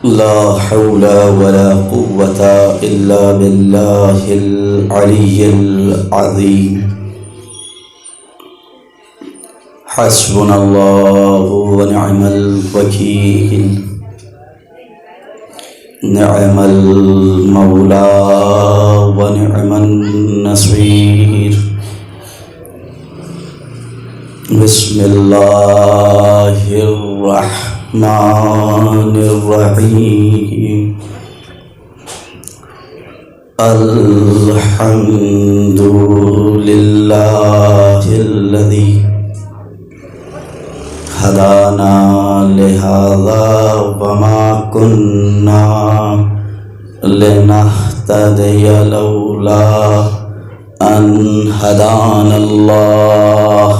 لا حول ولا قوة إلا بالله العلي العظيم حسبنا الله ونعم الوكيل نعم المولى ونعم النصير بسم الله الرحمن الرحيم الحمد لله الذي هدانا لهذا وما كنا لنهتدي لولا أن هدانا الله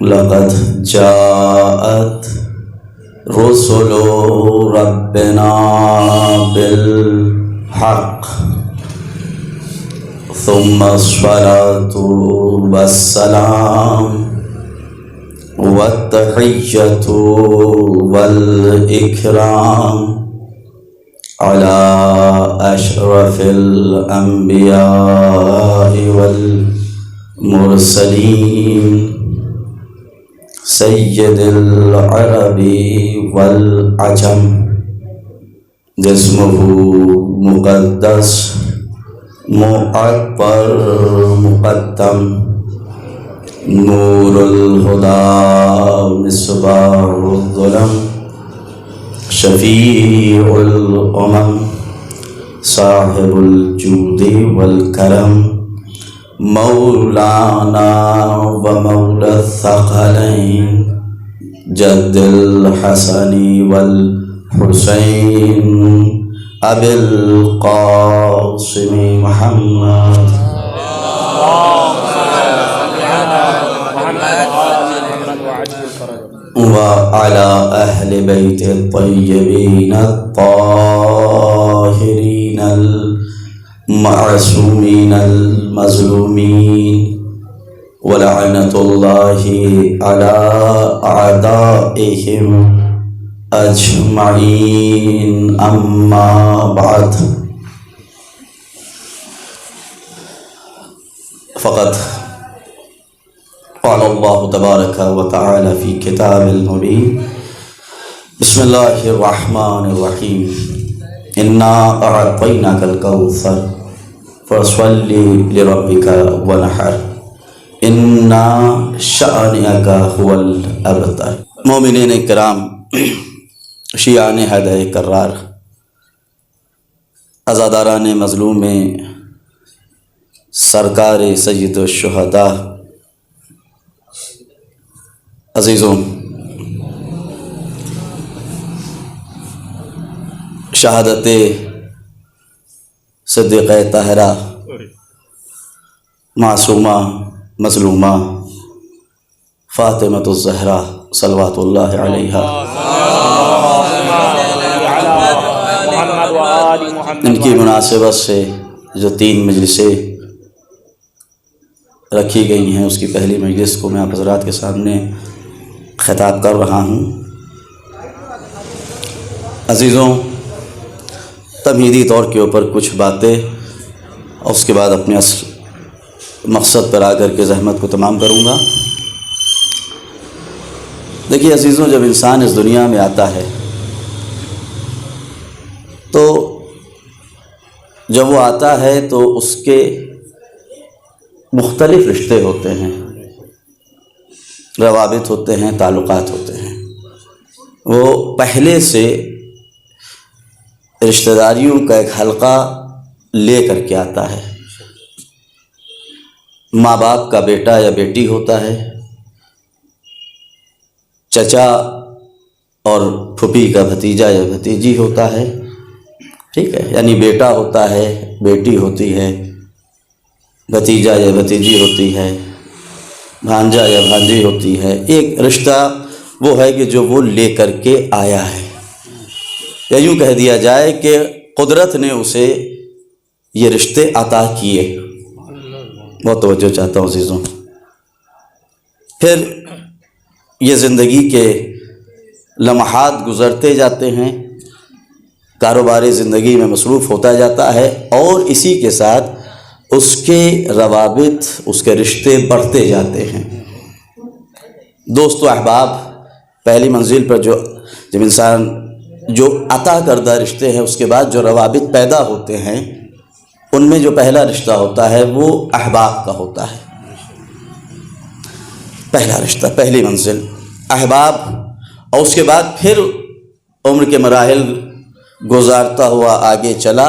لقد جاءت رسل ربنا بالحق ثم الصلاة والسلام والتحية والإكرام على أشرف الأنبياء والمرسلين سید العرب والعجم جسمه مقدس معطر مقدم نور الهدى مصباح الظلم شفیع الامم صاحب الجود والکرم مولانا ومولا الثقلين جد الحسن والحسين أبي القاسم محمد وعلى أهل بيت الطيبين الطاهرين المعصومين المظلومين ولعنة الله على أعدائهم أجمعين أما بعد فقد قال الله تبارك وتعالى في كتاب المبين بسم الله الرحمن الرحيم إنا أعطيناك الكوثر فصل لربك ونحر إن شأنك هو الأبتر. مومنین کرام، شیعان ہدہ کرار، عزاداران مظلوم میں سرکار سید الشہداء، عزیزوں، شہادت صدیقہ طاہرہ معصومہ مظلومہ فاطمۃ الزہرا صلوات اللہ علیہا، ان کی مناسبت سے جو 3 مجلسیں رکھی گئی ہیں، اس کی پہلی مجلس کو میں آپ حضرات کے سامنے خطاب کر رہا ہوں. عزیزوں، تمہیدی طور کے اوپر کچھ باتیں اور اس کے بعد اپنے اصل مقصد پر آ کر کے زحمت کو تمام کروں گا. دیکھیے عزیزوں، جب انسان اس دنیا میں آتا ہے تو جب وہ آتا ہے تو اس کے مختلف رشتے ہوتے ہیں، روابط ہوتے ہیں، تعلقات ہوتے ہیں. وہ پہلے سے رشتہ داریوں کا ایک حلقہ لے کر کے آتا ہے. ماں باپ کا بیٹا یا بیٹی ہوتا ہے، چچا اور پھوپھی کا بھتیجا یا بھتیجی ہوتا ہے، ٹھیک ہے، یعنی بیٹا ہوتا ہے، بیٹی ہوتی ہے، بھتیجا یا بھتیجی ہوتی ہے، بھانجا یا بھانجی ہوتی ہے. ایک رشتہ وہ ہے کہ جو وہ لے کر کے آیا ہے، یا یوں کہہ دیا جائے کہ قدرت نے اسے یہ رشتے عطا کیے. بہت توجہ چاہتا ہوں عزیزوں. پھر یہ زندگی کے لمحات گزرتے جاتے ہیں، کاروباری زندگی میں مصروف ہوتا جاتا ہے، اور اسی کے ساتھ اس کے روابط، اس کے رشتے بڑھتے جاتے ہیں۔ دوست و احباب، پہلی منزل پر جب انسان جو عطا کردہ رشتے ہیں، اس کے بعد جو روابط پیدا ہوتے ہیں، ان میں جو پہلا رشتہ ہوتا ہے وہ احباب کا ہوتا ہے۔ پہلا رشتہ، پہلی منزل احباب، اور اس کے بعد پھر عمر کے مراحل گزارتا ہوا آگے چلا۔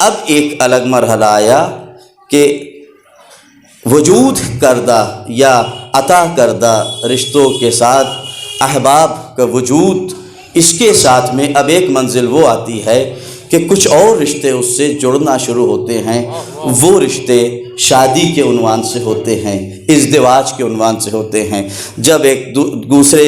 اب ایک الگ مرحلہ آیا کہ وجود کردہ یا عطا کردہ رشتوں کے ساتھ احباب کا وجود، اس کے ساتھ میں اب ایک منزل وہ آتی ہے کہ کچھ اور رشتے اس سے جڑنا شروع ہوتے ہیں۔ وہ رشتے شادی کے عنوان سے ہوتے ہیں، ازدواج کے عنوان سے ہوتے ہیں۔ جب ایک دوسرے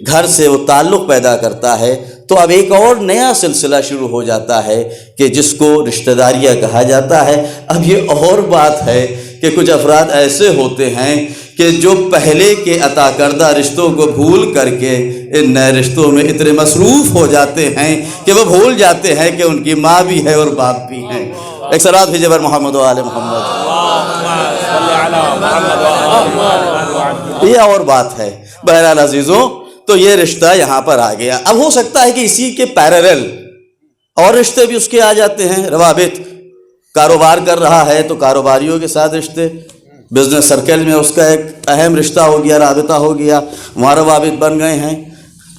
گھر سے وہ تعلق پیدا کرتا ہے تو اب ایک اور نیا سلسلہ شروع ہو جاتا ہے کہ جس کو رشتہ داریاں کہا جاتا ہے۔ اب یہ اور بات ہے کہ کچھ افراد ایسے ہوتے ہیں کہ جو پہلے کے عطا کردہ رشتوں کو بھول کر کے ان نئے رشتوں میں اتنے مصروف ہو جاتے ہیں کہ وہ بھول جاتے ہیں کہ ان کی ماں بھی ہے اور باپ بھی ہیں۔ ایک صلوات بھیجئے بر محمد و آل محمد۔ یہ اور بات ہے۔ بہرحال عزیزوں، تو یہ رشتہ یہاں پر آ گیا۔ اب ہو سکتا ہے کہ اسی کے پیرلل اور رشتے بھی اس کے آ جاتے ہیں، روابط۔ کاروبار کر رہا ہے تو کاروباریوں کے ساتھ رشتے، بزنس سرکل میں اس کا ایک اہم رشتہ ہو گیا، رابطہ ہو گیا، وہاں روابط بن گئے ہیں،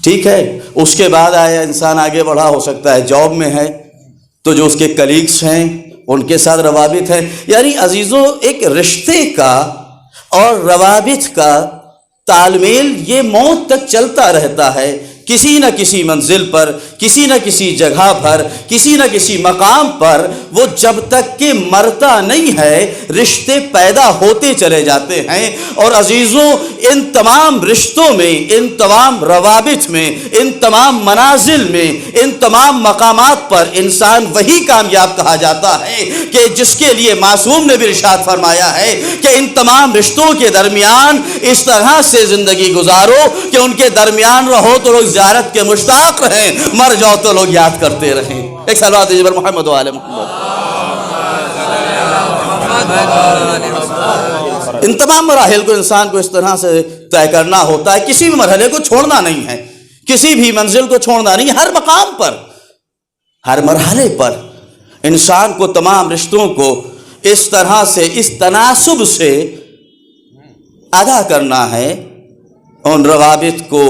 ٹھیک ہے۔ اس کے بعد آیا انسان آگے بڑھا، ہو سکتا ہے جاب میں ہے تو جو اس کے کلیگس ہیں ان کے ساتھ روابط ہیں۔ یعنی عزیزوں، ایک رشتے کا اور روابط کا تال میل یہ موت تک چلتا رہتا ہے۔ کسی نہ کسی منزل پر، کسی نہ کسی جگہ پر، کسی نہ کسی مقام پر وہ جب تک کہ مرتا نہیں ہے، رشتے پیدا ہوتے چلے جاتے ہیں۔ اور عزیزوں، ان تمام رشتوں میں، ان تمام روابط میں، ان تمام منازل میں، ان تمام مقامات پر انسان وہی کامیاب کہا جاتا ہے کہ جس کے لیے معصوم نے بھی ارشاد فرمایا ہے کہ ان تمام رشتوں کے درمیان اس طرح سے زندگی گزارو کہ ان کے درمیان رہو تو لوگ زیارت کے مشتاق رہیں، مر جاؤ تو لوگ یاد کرتے رہیں۔ ایک صلوات بھیجئے بر محمد و آل محمد۔ ان تمام مراحل کو انسان کو اس طرح سے طے کرنا ہوتا ہے، کسی بھی مرحلے کو چھوڑنا نہیں ہے، کسی بھی منزل کو چھوڑنا نہیں ہے۔ ہر مقام پر، ہر مرحلے پر انسان کو تمام رشتوں کو اس طرح سے، اس تناسب سے ادا کرنا ہے۔ ان روابط کو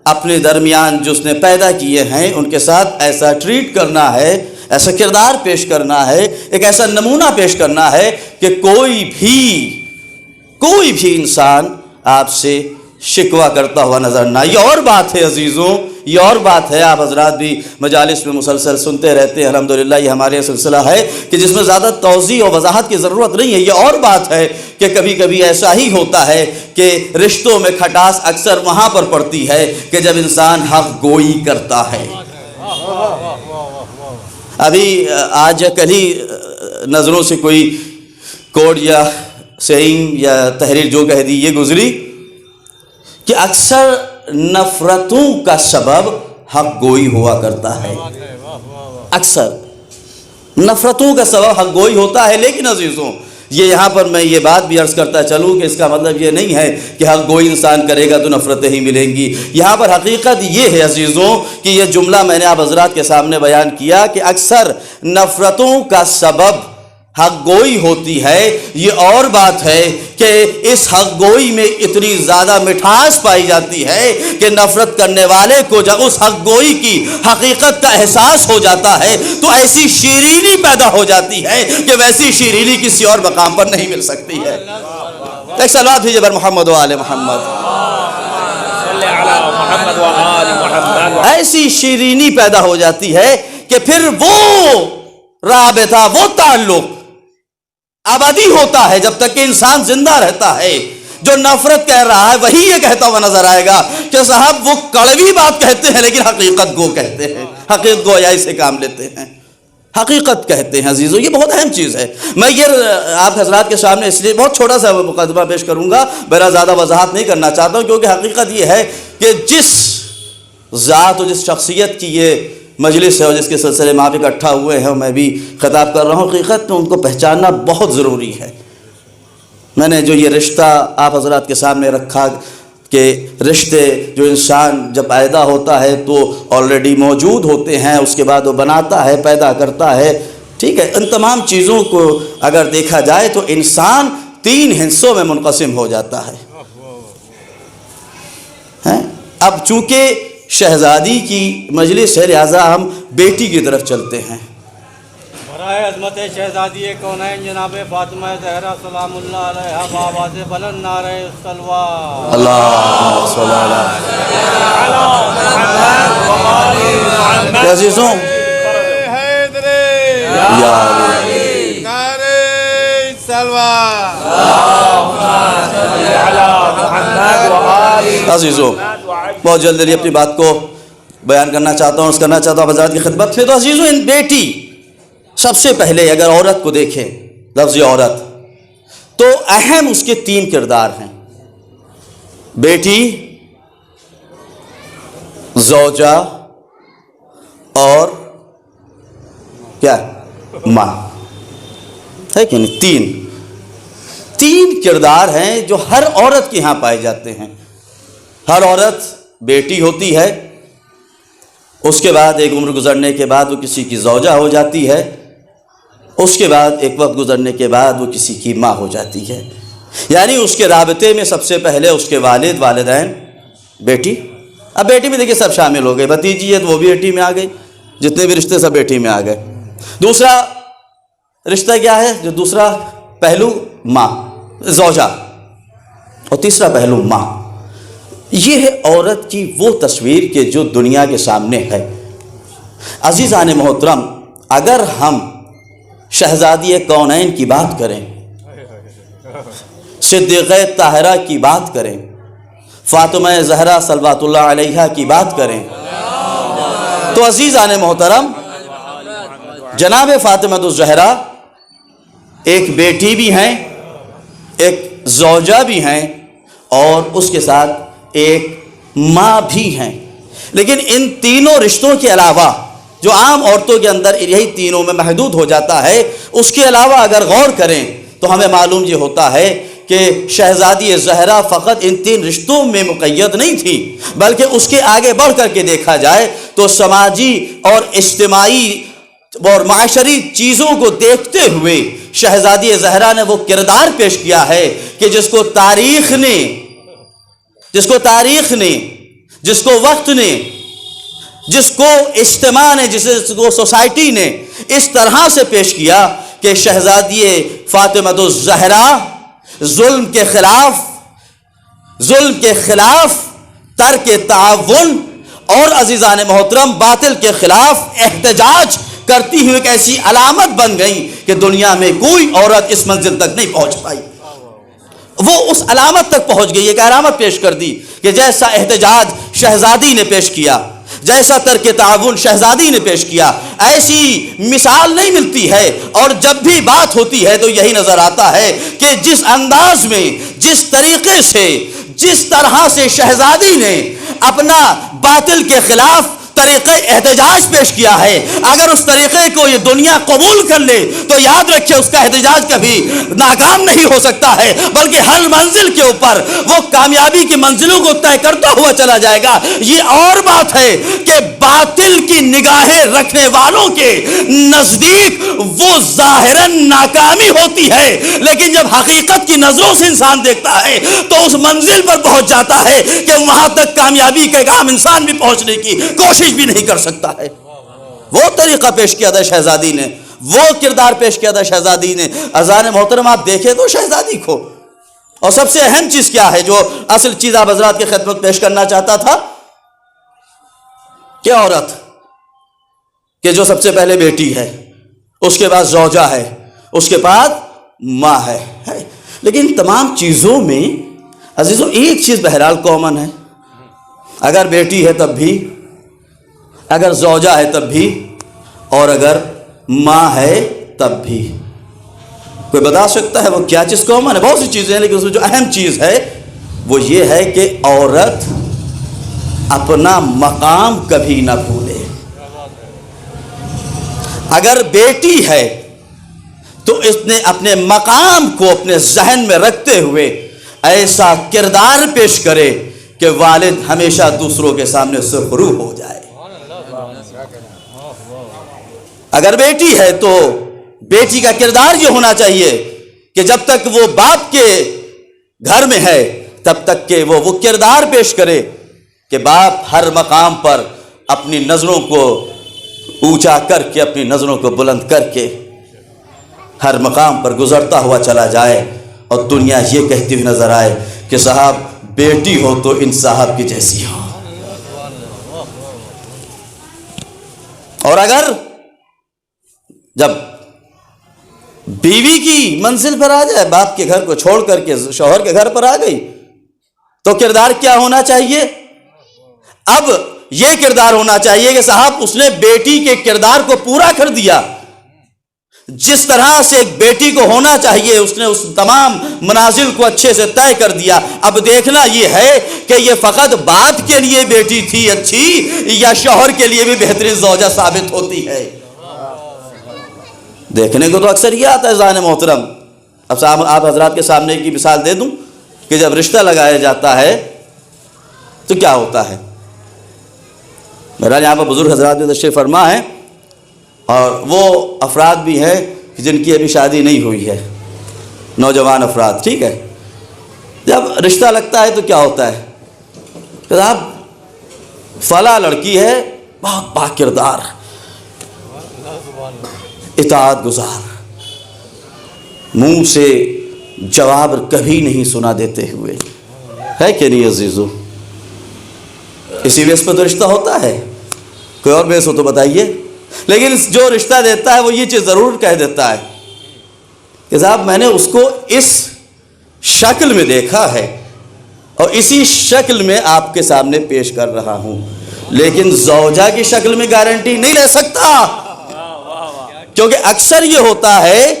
اپنے درمیان جو اس نے پیدا کیے ہیں ان کے ساتھ ایسا ٹریٹ کرنا ہے، ایسا کردار پیش کرنا ہے، ایک ایسا نمونہ پیش کرنا ہے کہ کوئی بھی انسان آپ سے شکوہ کرتا ہوا نظر نہ آئے۔ یہ اور بات ہے عزیزوں، یہ اور بات ہے، آپ حضرات بھی مجالس میں مسلسل سنتے رہتے ہیں، الحمدللہ یہ ہمارے سلسلہ ہے کہ جس میں زیادہ توضیح اور وضاحت کی ضرورت نہیں ہے۔ یہ اور بات ہے کہ کبھی کبھی ایسا ہی ہوتا ہے کہ رشتوں میں کھٹاس اکثر وہاں پر پڑتی ہے کہ جب انسان حق گوئی کرتا ہے۔ ابھی آج کل ہی نظروں سے کوئی کوڈ یا سیئنگ یا تحریر جو کہہ دی، یہ گزری کہ اکثر نفرتوں کا سبب حق گوئی ہوا کرتا ہے۔ اکثر نفرتوں کا سبب حق گوئی ہوتا ہے۔ لیکن عزیزوں، یہ یہاں پر میں یہ بات بھی عرض کرتا چلوں کہ اس کا مطلب یہ نہیں ہے کہ حق گوئی انسان کرے گا تو نفرتیں ہی ملیں گی۔ یہاں پر حقیقت یہ ہے عزیزوں کہ یہ جملہ میں نے آپ حضرات کے سامنے بیان کیا کہ اکثر نفرتوں کا سبب حق گوئی ہوتی ہے۔ یہ اور بات ہے کہ اس حق گوئی میں اتنی زیادہ مٹھاس پائی جاتی ہے کہ نفرت کرنے والے کو جب اس حق گوئی کی حقیقت کا احساس ہو جاتا ہے تو ایسی شیرینی پیدا ہو جاتی ہے کہ ویسی شیرینی کسی اور مقام پر نہیں مل سکتی ہے۔ ایک صلوات بھیجئے بر محمد و آل محمد۔ ایسی شیرینی پیدا ہو جاتی ہے کہ پھر وہ رابطہ، وہ تعلق ابدی ہوتا ہے جب تک کہ انسان زندہ رہتا ہے۔ جو نفرت کہہ رہا ہے وہی یہ کہتا ہوا نظر آئے گا کہ صاحب وہ کڑوی بات کہتے ہیں لیکن حقیقت گو کہتے ہیں، حقیقت گویائی سے کام لیتے ہیں، حقیقت کہتے ہیں۔ عزیزو، یہ بہت اہم چیز ہے۔ میں یہ آپ حضرات کے سامنے اس لیے بہت چھوٹا سا مقدمہ پیش کروں گا، میرا زیادہ وضاحت نہیں کرنا چاہتا ہوں، کیونکہ حقیقت یہ ہے کہ جس ذات و جس شخصیت کی یہ مجلس ہے اور جس کے سلسلے میں آپ اکٹھا ہوئے ہیں، میں بھی خطاب کر رہا ہوں، حقیقت میں ان کو پہچاننا بہت ضروری ہے۔ میں نے جو یہ رشتہ آپ حضرات کے سامنے رکھا کہ رشتے جو انسان جب پیدا ہوتا ہے تو آلریڈی موجود ہوتے ہیں، اس کے بعد وہ بناتا ہے، پیدا کرتا ہے، ٹھیک ہے، ان تمام چیزوں کو اگر دیکھا جائے تو انسان 3 حصوں میں منقسم ہو جاتا ہے۔ اب چونکہ شہزادی کی مجلس ہے لہٰذا ہم بیٹی کی طرف چلتے ہیں۔ برائے عظمت شہزادی کونین جناب فاطمہ زہرا سلام اللہ علیہا بآواز بلند نعرہ الصلوہ اللہ صلی اللہ علیہ عزیزوں، یا عزیزوں، بہت جلدی اپنی بات کو بیان کرنا چاہتا ہوں، کرنا چاہتا ہوں حضرات کی خدمت میں۔ تو عزیزوں، ان بیٹی سب سے پہلے اگر عورت کو دیکھیں، لفظ عورت، تو اہم اس کے 3 کردار ہیں: بیٹی، زوجہ اور کیا؟ ماں، ہے کہ نہیں؟ 3 کردار ہیں جو ہر عورت کے ہاں پائے جاتے ہیں۔ ہر عورت بیٹی ہوتی ہے، اس کے بعد ایک عمر گزرنے کے بعد وہ کسی کی زوجہ ہو جاتی ہے، اس کے بعد ایک وقت گزرنے کے بعد وہ کسی کی ماں ہو جاتی ہے۔ یعنی اس کے رابطے میں سب سے پہلے اس کے والد، والدین، بیٹی۔ اب بیٹی میں دیکھیے سب شامل ہو گئے، بھتیجی ہے تو وہ بھی بیٹی میں آ گئی، جتنے بھی رشتے سب بیٹی میں آ گئے۔ دوسرا رشتہ کیا ہے؟ جو دوسرا پہلو ماں، زوجہ، اور تیسرا پہلو ماں۔ یہ ہے عورت کی وہ تصویر کہ جو دنیا کے سامنے ہے۔ عزیزان محترم، اگر ہم شہزادی کونین کی بات کریں، صدیقہ طاہرہ کی بات کریں، فاطمہ زہرا صلوات اللہ علیہا کی بات کریں، تو عزیزان محترم، جناب فاطمہ الزہرا ایک بیٹی بھی ہیں، ایک زوجہ بھی ہیں، اور اس کے ساتھ ایک ماں بھی ہیں۔ لیکن ان تینوں رشتوں کے علاوہ جو عام عورتوں کے اندر یہی تینوں میں محدود ہو جاتا ہے، اس کے علاوہ اگر غور کریں تو ہمیں معلوم یہ ہوتا ہے کہ شہزادی زہرا فقط ان 3 رشتوں میں مقید نہیں تھی، بلکہ اس کے آگے بڑھ کر کے دیکھا جائے تو سماجی اور اجتماعی اور معاشری چیزوں کو دیکھتے ہوئے شہزادی زہرا نے وہ کردار پیش کیا ہے کہ جس کو تاریخ نے، جس کو وقت نے، جس کو اجتماع نے، جس کو سوسائٹی نے اس طرح سے پیش کیا کہ شہزادی فاطمہ الزہرا ظلم کے خلاف ترک تعاون اور عزیزان محترم باطل کے خلاف احتجاج کرتی ہوئی ایک ایسی علامت بن گئی کہ دنیا میں کوئی عورت اس منزل تک نہیں پہنچ پائی۔ وہ اس علامت تک پہنچ گئی، ایک علامت پیش کر دی کہ جیسا احتجاج شہزادی نے پیش کیا، جیسا ترک تعاون شہزادی نے پیش کیا، ایسی مثال نہیں ملتی ہے۔ اور جب بھی بات ہوتی ہے تو یہی نظر آتا ہے کہ جس انداز میں، جس طریقے سے، جس طرح سے شہزادی نے اپنا باطل کے خلاف طریقہ احتجاج پیش کیا ہے، اگر اس طریقے کو یہ دنیا قبول کر لے تو یاد رکھیں اس کا احتجاج کبھی ناکام نہیں ہو سکتا ہے، بلکہ ہر منزل کے اوپر وہ کامیابی کی منزلوں کو طے کرتا ہوا چلا جائے گا۔ یہ اور بات ہے کہ باطل کی نگاہیں رکھنے والوں کے نزدیک وہ ظاہراً ناکامی ہوتی ہے، لیکن جب حقیقت کی نظروں سے انسان دیکھتا ہے تو اس منزل پر پہنچ جاتا ہے کہ وہاں تک کامیابی کا ایک عام انسان بھی پہنچنے کی کوشش بھی نہیں کر سکتا ہے۔ وہ طریقہ پیش کیا تھا شہزادی نے، وہ کردار پیش کیا تھا شہزادی نے۔ عزیزان محترم، آپ دیکھیں تو شہزادی کو، اور سب سے اہم چیز کیا ہے جو اصل چیز آپ حضرات کی خدمت پیش کرنا چاہتا تھا کہ عورت کہ جو سب سے پہلے بیٹی ہے، اس کے بعد زوجہ ہے، اس کے بعد ماں ہے۔ لیکن تمام چیزوں میں عزیزوں ایک چیز بہرحال کامن ہے، اگر بیٹی ہے تب بھی، اگر زوجہ ہے تب بھی، اور اگر ماں ہے تب بھی۔ کوئی بتا سکتا ہے وہ کیا چیز کامن ہے؟ بہت سی چیزیں ہیں، لیکن اس میں جو اہم چیز ہے وہ یہ ہے کہ عورت اپنا مقام کبھی نہ بھولے۔ اگر بیٹی ہے تو اس نے اپنے مقام کو اپنے ذہن میں رکھتے ہوئے ایسا کردار پیش کرے کہ والد ہمیشہ دوسروں کے سامنے سرخرو ہو جائے۔ اگر بیٹی ہے تو بیٹی کا کردار یہ ہونا چاہیے کہ جب تک وہ باپ کے گھر میں ہے تب تک کہ وہ کردار پیش کرے کہ باپ ہر مقام پر اپنی نظروں کو اونچا کر کے، اپنی نظروں کو بلند کر کے ہر مقام پر گزرتا ہوا چلا جائے اور دنیا یہ کہتی ہوئی نظر آئے کہ صاحب بیٹی ہو تو ان صاحب کی جیسی ہو۔ اور اگر جب بیوی کی منزل پر آ جائے، باپ کے گھر کو چھوڑ کر کے شوہر کے گھر پر آ گئی، تو کردار کیا ہونا چاہیے؟ اب یہ کردار ہونا چاہیے کہ صاحب اس نے بیٹی کے کردار کو پورا کر دیا، جس طرح سے ایک بیٹی کو ہونا چاہیے اس نے اس تمام منازل کو اچھے سے طے کر دیا۔ اب دیکھنا یہ ہے کہ یہ فقط بات کے لیے بیٹی تھی اچھی یا شوہر کے لیے بھی بہترین زوجہ ثابت ہوتی ہے۔ دیکھنے کو تو اکثر یہ آتا ہے ذہن محترم۔ اب آپ حضرات کے سامنے کی مثال دے دوں کہ جب رشتہ لگایا جاتا ہے تو کیا ہوتا ہے۔ بہرحال یہاں پر بزرگ حضرات بھی تشریف فرما ہے اور وہ افراد بھی ہیں جن کی ابھی شادی نہیں ہوئی ہے، نوجوان افراد، ٹھیک ہے۔ جب رشتہ لگتا ہے تو کیا ہوتا ہے کہ صاحب فلاں لڑکی ہے بہت با کردار، اطاعت گزار، منہ سے جواب کبھی نہیں سنا دیتے ہوئے، ہے کہ نہیں عزیزو؟ اسی بیس پہ تو رشتہ ہوتا ہے، کوئی اور بیس ہو تو بتائیے۔ لیکن جو رشتہ دیتا ہے وہ یہ چیز ضرور کہہ دیتا ہے کہ صاحب میں نے اس کو اس شکل میں دیکھا ہے اور اسی شکل میں آپ کے سامنے پیش کر رہا ہوں، لیکن زوجہ کی شکل میں گارنٹی نہیں لے سکتا، کیونکہ اکثر یہ ہوتا ہے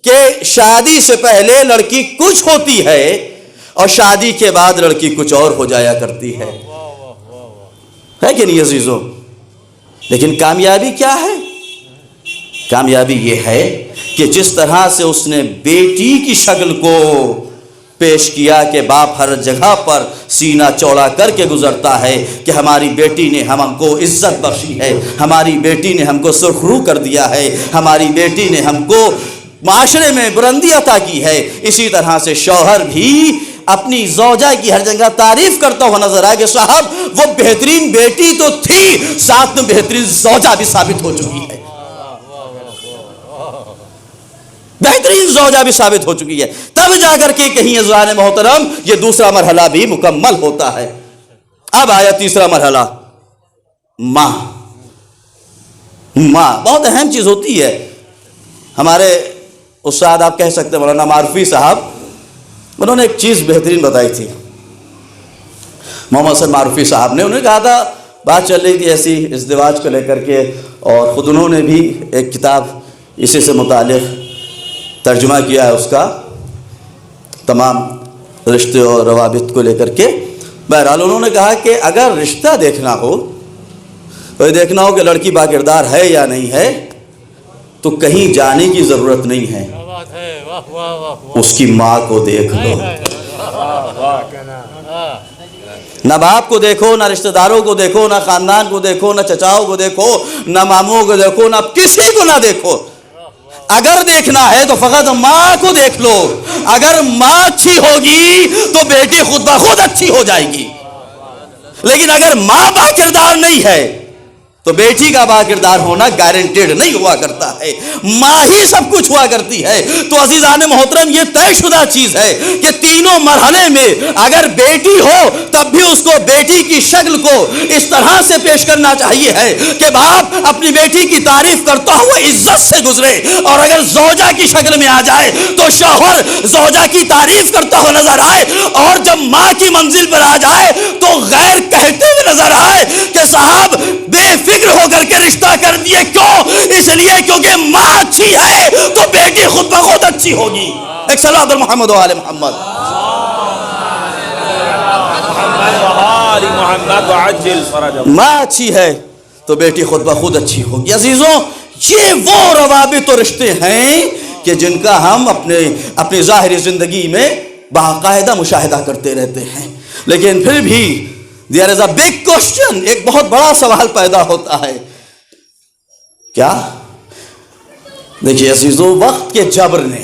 کہ شادی سے پہلے لڑکی کچھ ہوتی ہے اور شادی کے بعد لڑکی کچھ اور ہو جایا کرتی ہے کہ نہیں عزیزو؟ لیکن کامیابی کیا ہے؟ کامیابی یہ ہے کہ جس طرح سے اس نے بیٹی کی شکل کو پیش کیا کہ باپ ہر جگہ پر سینہ چوڑا کر کے گزرتا ہے کہ ہماری بیٹی نے ہم کو عزت بخشی ہے، ہماری بیٹی نے ہم کو سرخرو کر دیا ہے، ہماری بیٹی نے ہم کو معاشرے میں بلندی عطا کی ہے، اسی طرح سے شوہر بھی اپنی زوجہ کی ہر جگہ تعریف کرتا ہوا نظر آئے کہ صاحب وہ بہترین بیٹی تو تھی، ساتھ میں بہترین زوجہ بھی ثابت ہو چکی ہے، بہترین زوجہ بھی ثابت ہو چکی ہے، تب جا کر کے کہیں عزیزان محترم یہ دوسرا مرحلہ بھی مکمل ہوتا ہے۔ اب آیا تیسرا مرحلہ، ماں۔ ماں بہت اہم چیز ہوتی ہے۔ ہمارے استاد آپ کہہ سکتے ہیں مولانا معروفی صاحب، انہوں نے ایک چیز بہترین بتائی تھی، محمد حسن معروفی صاحب نے، انہوں نے کہا تھا بات چل رہی تھی ایسی ازدواج کو لے کر کے، اور خود انہوں نے بھی ایک کتاب اسی سے متعلق ترجمہ کیا ہے، اس کا تمام رشتے اور روابط کو لے کر کے۔ بہرحال انہوں نے کہا کہ اگر رشتہ دیکھنا ہو تو یہ دیکھنا ہو کہ لڑکی با کردار ہے یا نہیں ہے، تو کہیں جانے کی ضرورت نہیں ہے، اس کی ماں کو دیکھ لو۔ نہ باپ کو دیکھو، نہ رشتہ داروں کو دیکھو، نہ خاندان کو دیکھو، نہ چچاؤں کو دیکھو، نہ ماموں کو دیکھو، نہ کسی کو نہ دیکھو۔ اگر دیکھنا ہے تو فقط ماں کو دیکھ لو، اگر ماں اچھی ہوگی تو بیٹی خود بخود اچھی ہو جائے گی، لیکن اگر ماں با کردار نہیں ہے تو بیٹی کا با کردار ہونا گارنٹیڈ نہیں ہوا کرتا ہے، ماں ہی سب کچھ ہوا کرتی ہے۔ تو عزیزان محترم یہ طے شدہ چیز ہے کہ تینوں مرحلے میں اگر بیٹی ہو تب بھی اس کو بیٹی کی شکل کو اس طرح سے پیش کرنا چاہیے ہے کہ باپ اپنی بیٹی کی تعریف کرتا ہوا عزت سے گزرے، اور اگر زوجہ کی شکل میں آ جائے تو شوہر زوجہ کی تعریف کرتا ہوا نظر آئے، اور جب ماں کی منزل پر آ جائے تو غیر کہتے ہوئے نظر آئے کہ صاحب بے فکر ہو کر کے رشتہ کر دیے، کیوں؟ اس لیے کیونکہ ماں اچھی ہے تو بیٹی خود بخود اچھی ہوگی۔ ایک صلوات محمد و آل محمد۔ ماں اچھی ہے تو بیٹی خود بخود اچھی ہوگی۔ عزیزوں یہ وہ روابط و رشتے ہیں کہ جن کا ہم اپنی ظاہری زندگی میں باقاعدہ مشاہدہ کرتے رہتے ہیں. لیکن پھر بھی there is a big question, ایک بہت بڑا سوال پیدا ہوتا ہے. کیا؟ دیکھیے عزیزو، وقت کے جبر نے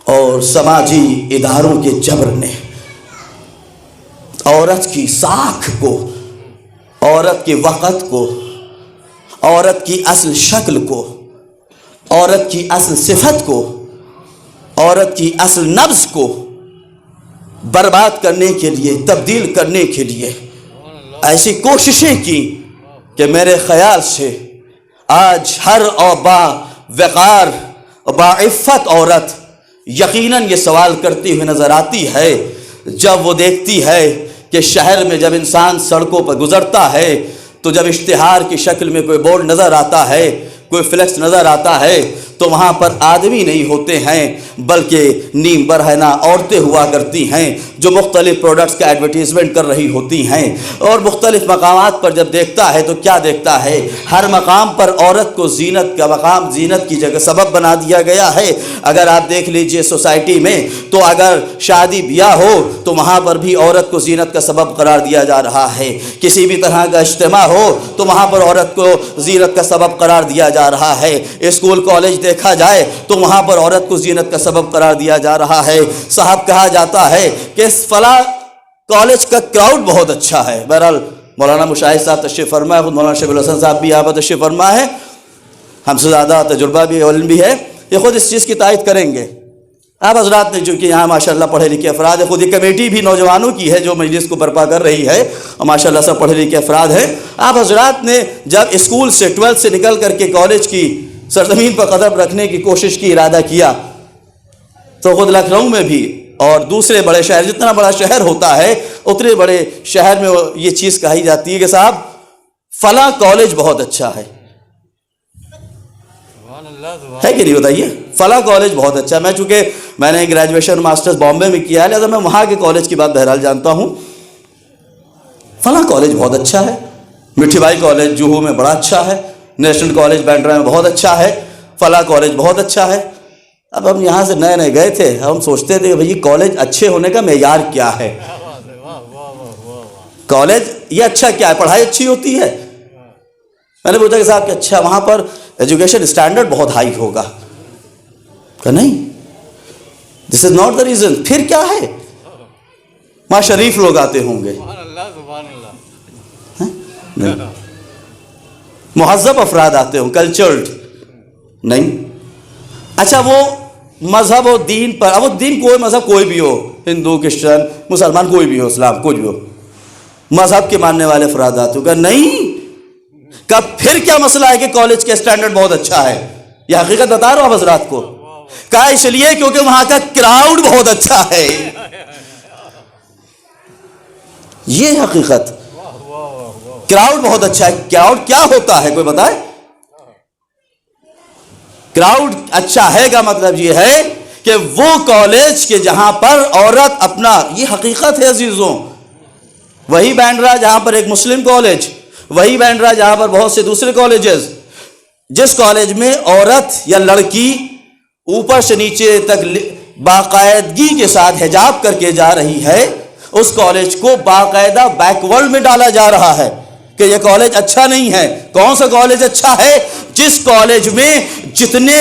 اور سماجی اداروں کے جبر نے عورت کی ساکھ کو، عورت کے وقت کو، عورت کی اصل شکل کو، عورت کی اصل صفت کو، عورت کی اصل نبض کو برباد کرنے کے لیے، تبدیل کرنے کے لیے ایسی کوششیں کی کہ میرے خیال سے آج ہر با وقار با عفت عورت یقیناً یہ سوال کرتی ہوئی نظر آتی ہے جب وہ دیکھتی ہے کہ شہر میں جب انسان سڑکوں پر گزرتا ہے تو جب اشتہار کی شکل میں کوئی بورڈ نظر آتا ہے، کوئی فلیکس نظر آتا ہے تو وہاں پر آدمی نہیں ہوتے ہیں بلکہ نیم برہنہ عورتیں ہوا کرتی ہیں جو مختلف پروڈکٹس کا ایڈورٹیزمنٹ کر رہی ہوتی ہیں. اور مختلف مقامات پر جب دیکھتا ہے تو کیا دیکھتا ہے؟ ہر مقام پر عورت کو زینت کا مقام، زینت کی جگہ سبب بنا دیا گیا ہے. اگر آپ دیکھ لیجئے سوسائٹی میں تو اگر شادی بیاہ ہو تو وہاں پر بھی عورت کو زینت کا سبب قرار دیا جا رہا ہے. کسی بھی طرح کا اجتماع ہو تو وہاں پر عورت کو زینت کا سبب قرار دیا جا رہا ہے. اسکول کالج دیکھا جائے تو وہاں پر عورت کو زینت کا سبب قرار دیا جا رہا ہے. صاحب کہا جاتا ہے کہ فلاں کالج کا کراؤڈ بہت اچھا ہے. بہرحال مولانا مشاہد صاحب تشریف فرما ہے، خود مولانا شبیل الحسن صاحب بھی یہاں پر تشریف فرما ہے، ہم سے زیادہ تجربہ بھی علم بھی ہے، یہ خود اس چیز کی تائید کریں گے. آپ حضرات نے چونکہ یہاں ماشاءاللہ پڑھے لکھے افراد ہیں، خود یہ کمیٹی بھی نوجوانوں کی ہے جو مجلس کو برپا کر رہی ہے اور ماشاءاللہ سب پڑھے لکھے افراد ہیں. آپ حضرات نے جب اسکول سے 12 سے نکل کر کے کالج کی سرزمین پر قدم رکھنے کی کوشش کی، ارادہ کیا، تو خود لکھنؤ میں بھی اور دوسرے بڑے شہر، جتنا بڑا شہر ہوتا ہے اتنے بڑے شہر میں یہ چیز کہی جاتی ہے کہ صاحب فلاں کالج بہت اچھا ہے. ہے کہ نہیں بتائیے؟ فلاں کالج بہت اچھا ہے. میں چونکہ میں نے گریجویشن ماسٹرز بامبے میں کیا ہے لہذا میں وہاں کے کالج کی بات بہرحال جانتا ہوں. فلاں کالج بہت اچھا ہے، مٹھی بائی کالج جوہو میں بڑا اچھا ہے، نیشنل کالج بینڈرا میں بہت اچھا ہے، فلاں کالج بہت اچھا ہے. اب ہم یہاں سے نئے نئے گئے تھے، ہم سوچتے تھے کہ بھئی کالج اچھے ہونے کا معیار کیا ہے؟ کالج یہ اچھا کیا ہے؟ پڑھائی اچھی ہوتی ہے. میں نے پوچھا کہ صاحب کہ اچھا وہاں پر ایجوکیشن اسٹینڈرڈ بہت ہائی ہوگا؟ کہ نہیں، دس از ناٹ دا ریزن. پھر کیا ہے؟ وہاں شریف لوگ آتے ہوں گے، مہذب افراد آتے ہوں، کلچرڈ نہیں. اچھا وہ مذہب و دین پر، اب وہ دین کوئی مذہب کوئی بھی ہو، ہندو کرسچن مسلمان کوئی بھی ہو، اسلام کوئی بھی ہو، مذہب کے ماننے والے افراد آتے ہوں گے. نہیں، کب پھر کیا مسئلہ ہے کہ کالج کے اسٹینڈرڈ بہت اچھا ہے؟ یہ حقیقت بتا رہا ہوں آپ حضرات کو. کہا اس لیے کیونکہ وہاں کا کراؤڈ بہت اچھا ہے. یہ حقیقت، کراؤڈ بہت اچھا ہے. کراؤڈ کیا ہوتا ہے کوئی بتائے؟ کراؤڈ اچھا ہے کا مطلب یہ ہے کہ وہ کالج کے جہاں پر عورت اپنا، یہ حقیقت ہے عزیزوں. وہی بینڈرا جہاں پر ایک مسلم کالج، وہی بینڈرا جہاں پر بہت سے دوسرے کالجز، جس کالج میں عورت یا لڑکی اوپر سے نیچے تک باقاعدگی کے ساتھ حجاب کر کے جا رہی ہے، اس کالج کو باقاعدہ بیکورڈ میں ڈالا جا رہا ہے کہ یہ کالج اچھا نہیں ہے. کون سا کالج اچھا ہے؟ جس کالج میں جتنے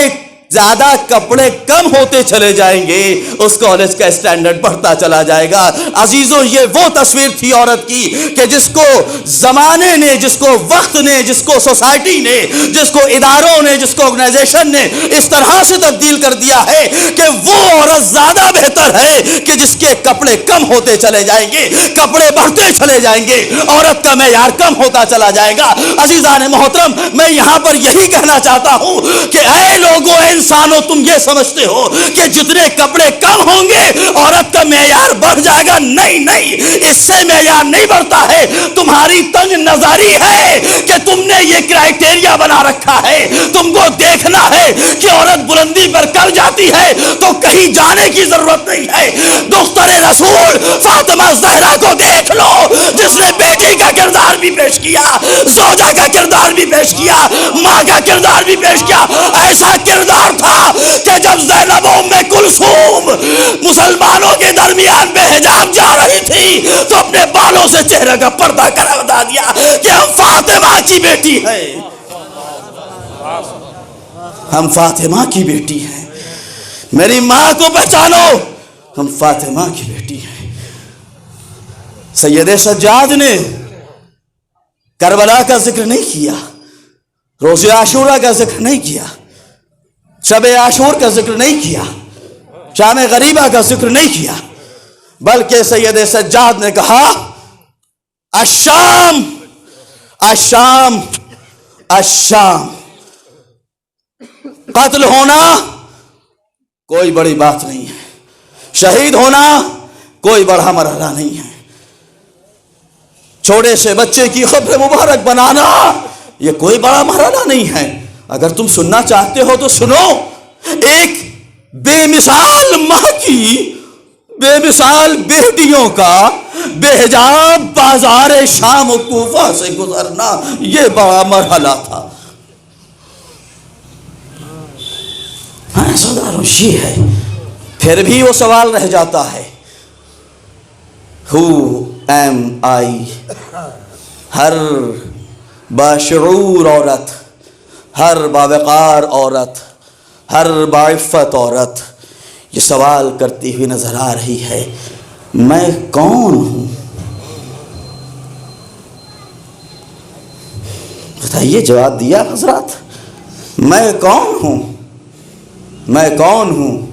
زیادہ کپڑے کم ہوتے چلے جائیں گے اس کالج کا اسٹینڈرڈ بڑھتا چلا جائے گا. عزیزوں یہ وہ تصویر تھی عورت کی کہ جس کو زمانے نے، جس کو وقت نے، جس کو سوسائٹی نے، جس کو اداروں نے، جس کو آرگنائزیشن نے اس طرح سے تبدیل کر دیا ہے کہ وہ عورت زیادہ بہتر ہے کہ جس کے کپڑے کم ہوتے چلے جائیں گے، کپڑے بڑھتے چلے جائیں گے، عورت کا معیار کم ہوتا چلا جائے گا. عزیزان محترم، میں یہاں پر یہی کہنا چاہتا ہوں کہ اے لوگوں، اے انسانوں تم یہ سمجھتے ہو کہ جتنے کپڑے کم ہوں گے عورت کا معیار بڑھ جائے گا. نہیں نہیں, اس سے معیار نہیں بڑھتا ہے. تمہاری تنگ نظری ہے کہ تم نے یہ کرائٹیریا بنا رکھا ہے. تم کو دیکھنا ہے کہ عورت بلندی پر کر جاتی ہے تو کہیں جانے کی ضرورت نہیں ہے. دختر رسول فاطمہ زہرا کو دیکھ لو, جس نے بیٹی کا کردار بھی پیش کیا, زوجہ کا کردار بھی پیش کیا, ماں کا کردار بھی پیش کیا. ایسا کردار تھا کہ جب زینب ام کلثوم مسلمانوں کے درمیان بے حجاب جا رہی تھی تو اپنے بالوں سے چہرے کا پردہ کرا بتا دیا کہ ہم فاطمہ کی بیٹی ہیں, ہم فاطمہ کی بیٹی ہیں. میری ماں کو پہچانو, ہم فاطمہ کی بیٹی ہیں. سید سجاد نے کربلا کا ذکر نہیں کیا, روز عاشورہ کا ذکر نہیں کیا, شب عاشور کا ذکر نہیں کیا, شام غریبہ کا ذکر نہیں کیا, بلکہ سید سجاد نے کہا الشام الشام الشام. قتل ہونا کوئی بڑی بات نہیں ہے, شہید ہونا کوئی بڑا مرحلہ نہیں ہے, چھوٹے سے بچے کی خبر مبارک بنانا یہ کوئی بڑا مرحلہ نہیں ہے. اگر تم سننا چاہتے ہو تو سنو. ایک بے مثال ماں کی بے مثال بیٹیوں کا بے حجاب بازار شام و کوفہ سے گزرنا یہ بڑا مرحلہ تھا. یہ ہے. پھر بھی وہ سوال رہ جاتا ہے, Who am I? ہر باشعور عورت, ہر باوقار عورت, ہر باعفت عورت یہ سوال کرتی ہوئی نظر آ رہی ہے, میں کون ہوں؟ بتائیے, جواب دیا حضرات, میں کون ہوں, میں کون ہوں,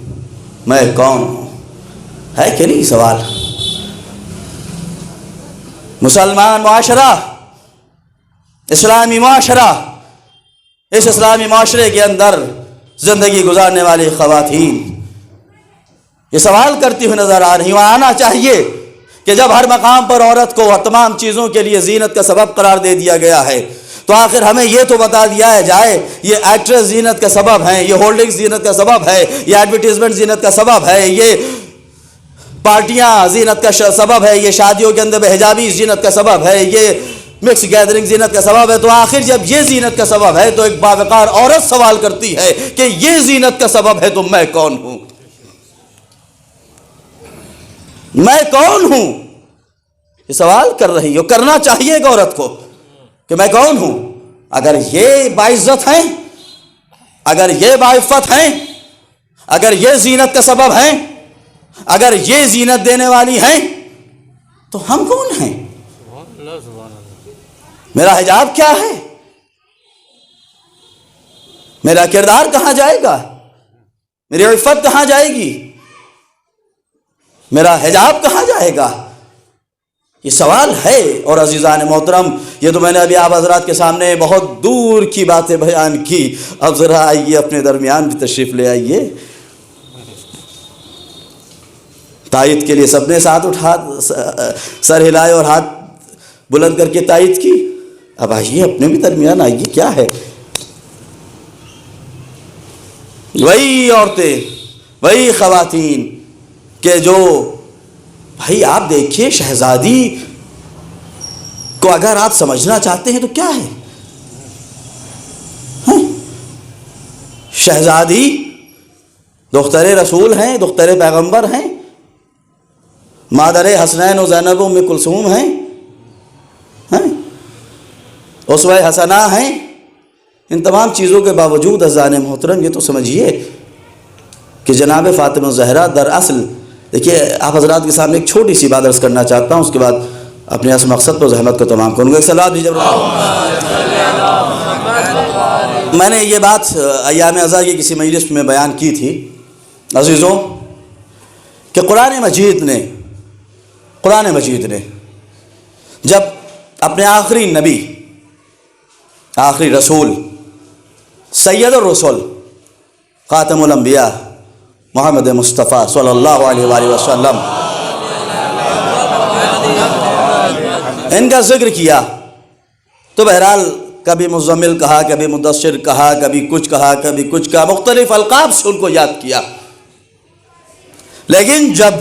میں کون ہوں. ہے کہ نہیں سوال؟ مسلمان معاشرہ, اسلامی معاشرہ, اس اسلامی معاشرے کے اندر زندگی گزارنے والی خواتین یہ سوال کرتی ہوئی نظر آ رہی. وہاں آنا چاہیے کہ جب ہر مقام پر عورت کو تمام چیزوں کے لیے زینت کا سبب قرار دے دیا گیا ہے تو آخر ہمیں یہ تو بتا دیا جائے یہ ایکٹریس زینت کا سبب ہے, یہ ہولڈنگ زینت کا سبب ہے, یہ ایڈورٹیزمنٹ زینت کا سبب ہے, یہ پارٹیاں زینت کا سبب ہے, یہ شادیوں کے اندر بے حجابی زینت کا سبب ہے, یہ مکس گیدرنگ زینت کا سبب ہے. تو آخر جب یہ زینت کا سبب ہے تو ایک باوقار عورت سوال کرتی ہے کہ یہ زینت کا سبب ہے تو میں کون ہوں, میں کون ہوں؟ یہ سوال کر رہی ہو. کرنا چاہیے ایک عورت کو کہ میں کون ہوں. اگر یہ باعزت ہیں, اگر یہ باعفت ہیں, اگر یہ زینت کا سبب ہیں, اگر یہ زینت دینے والی ہیں تو ہم کون ہیں؟ میرا حجاب کیا ہے؟ میرا کردار کہاں جائے گا؟ میری عفت کہاں جائے گی؟ میرا حجاب کہاں جائے گا؟ یہ سوال ہے. اور عزیزان محترم, یہ تو میں نے ابھی آپ حضرات کے سامنے بہت دور کی باتیں بیان کی. اب ذرا آئیے اپنے درمیان بھی تشریف لے آئیے. تائید کے لیے سب نے ساتھ اٹھا سر ہلائے اور ہاتھ بلند کر کے تائید کی. اب آئیے اپنے بھی درمیان آئیے. کیا ہے؟ وہی عورتیں, وہی خواتین کہ جو بھائی آپ دیکھیے شہزادی کو اگر آپ سمجھنا چاہتے ہیں تو کیا ہے؟ شہزادی دختر رسول ہیں, دختر پیغمبر ہیں, مادر حسنین و زینب ام کلثوم ہیں, اسوہ حسنہ ہیں. ان تمام چیزوں کے باوجود عزیزان محترم یہ تو سمجھیے کہ جناب فاطمہ زہرا دراصل دیکھیے آپ حضرات کے سامنے ایک چھوٹی سی بات عرض کرنا چاہتا ہوں, اس کے بعد اپنے اس مقصد پر زحمت کو تمام کروں گا. ایک صلوات دیجیے. میں نے یہ بات ایام ازاں کی کسی مجلس میں بیان کی تھی عزیزوں کہ قرآن مجید نے جب اپنے آخری نبی, آخری رسول, سید الرسول خاتم الانبیاء محمد مصطفیٰ صلی اللہ علیہ وآلہ وسلم ان کا ذکر کیا تو بہرحال کبھی مزمل کہا، کبھی مدثر کہا، کبھی کچھ کہا، کبھی کچھ کہا، مختلف القاب سے ان کو یاد کیا. لیکن جب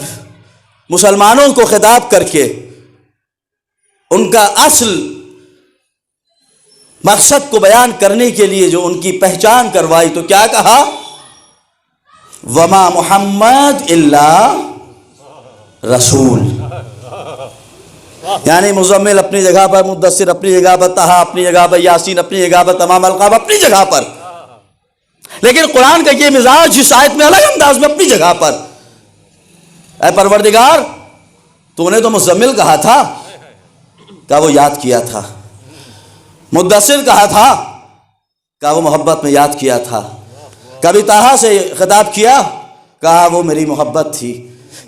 مسلمانوں کو خطاب کر کے ان کا اصل مقصد کو بیان کرنے کے لیے جو ان کی پہچان کروائی تو کیا کہا؟ وما محمد الا رسول. یعنی مزمل اپنی جگہ پر، مدثر اپنی جگہ پر، طہ اپنی جگہ پر، یاسین اپنی جگہ پر، تمام القاب اپنی جگہ پر. لیکن قرآن کا یہ مزاج اس آیت میں الگ انداز میں اپنی جگہ پر. اے پروردگار، تو نے تو مزمل کہا تھا، کہا وہ یاد کیا تھا. مدثر کہا تھا، کہا وہ محبت میں یاد کیا تھا. کبھی طٰہٰ سے خطاب کیا، کہا وہ میری محبت تھی.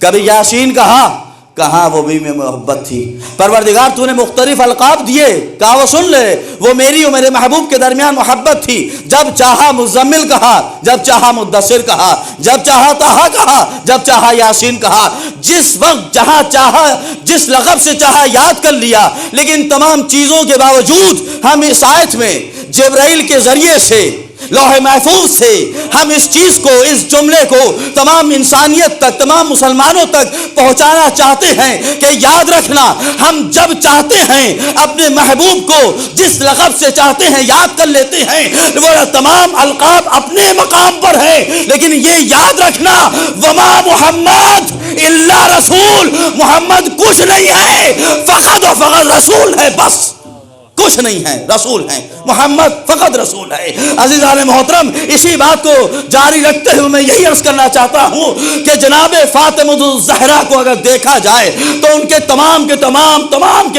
کبھی یاسین کہا وہ بھی میں محبت تھی. پروردگار تو نے مختلف القاب دیے، کہا وہ سن لے، وہ میری اور میرے محبوب کے درمیان محبت تھی. جب چاہا مزمل کہا، جب چاہا مدثر کہا، جب چاہا طٰہٰ کہا، جب چاہا یاسین کہا. جس وقت جہاں چاہا، جس لقب سے چاہا یاد کر لیا. لیکن تمام چیزوں کے باوجود ہم اس آیت میں جبرائیل کے ذریعے سے، لوح محفوظ سے ہم اس چیز کو، اس جملے کو تمام انسانیت تک، تمام مسلمانوں تک پہنچانا چاہتے ہیں کہ یاد رکھنا، ہم جب چاہتے ہیں اپنے محبوب کو جس لقب سے چاہتے ہیں یاد کر لیتے ہیں. وہ تمام القاب اپنے مقام پر ہیں، لیکن یہ یاد رکھنا وما محمد الا رسول، محمد کچھ نہیں ہے، فقط و فقط رسول ہے. بس کچھ نہیں ہے، رسول ہیں. محمد فقط رسول ہے. عزیزان محترم، اسی بات کو جاری رکھتے ہوئے میں یہی عرض کرنا چاہتا ہوں کہ جناب فاطمۃ الزہرا کو اگر دیکھا جائے تو ان کے تمام کے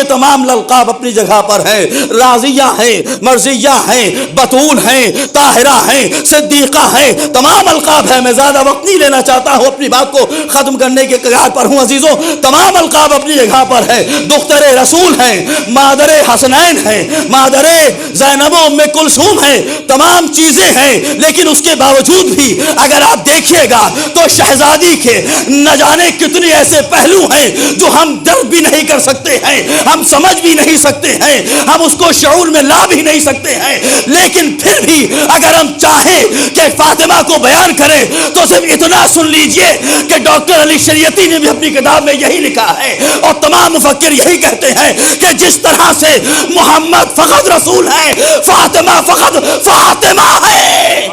تمام القاب اپنی جگہ پر ہیں. راضیہ ہیں، مرضیہ ہیں، بتول ہیں، طاہرہ ہیں، صدیقہ ہیں، تمام القاب ہیں. میں زیادہ وقت نہیں لینا چاہتا ہوں، اپنی بات کو ختم کرنے کے کگار پر ہوں. عزیزوں، تمام القاب اپنی جگہ پر ہیں. دختر رسول ہیں، مادر حسنین ہیں، مادر زینب و ام کلثوم ہیں، تمام چیزیں ہیں. لیکن اس کے باوجود بھی اگر آپ دیکھیے گا تو شہزادی کے نہ جانے کتنے ایسے پہلو ہیں جو ہم درک بھی نہیں کر سکتے ہیں، ہم سمجھ بھی نہیں سکتے ہیں، ہم اس کو شعور میں لا بھی نہیں سکتے ہیں. لیکن پھر بھی اگر ہم چاہیں کہ فاطمہ کو بیان کریں تو صرف اتنا سن لیجئے کہ ڈاکٹر علی شریعتی نے بھی اپنی کتاب میں یہی لکھا ہے اور تمام مفکر یہی کہتے ہیں کہ جس طرح سے محمد فقط رسول ہے، فاطمہ فقط فاطمہ ہے.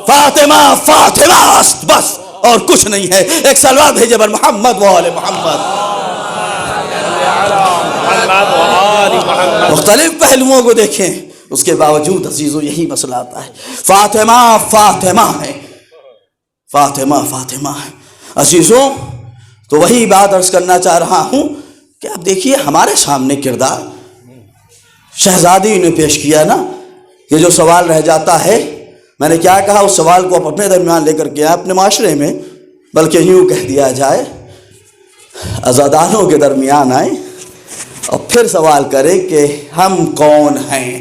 فاطمہ بس اور کچھ نہیں ہے. ایک سلوات بھیجے بر محمد و آل محمد. مختلف پہلوؤں کو دیکھیں، اس کے باوجود عزیزوں یہی مسئلہ آتا ہے. فاطمہ ہے، فاطمہ ہے. عزیزوں، تو وہی بات عرض کرنا چاہ رہا ہوں کہ آپ دیکھیے ہمارے سامنے کردار شہزادی نے پیش کیا نا. یہ جو سوال رہ جاتا ہے، میں نے کیا کہا، اس سوال کو آپ اپنے درمیان لے کر کے اپنے معاشرے میں، بلکہ یوں کہہ دیا جائے عزاداروں کے درمیان آئے اور پھر سوال کرے کہ ہم کون ہیں.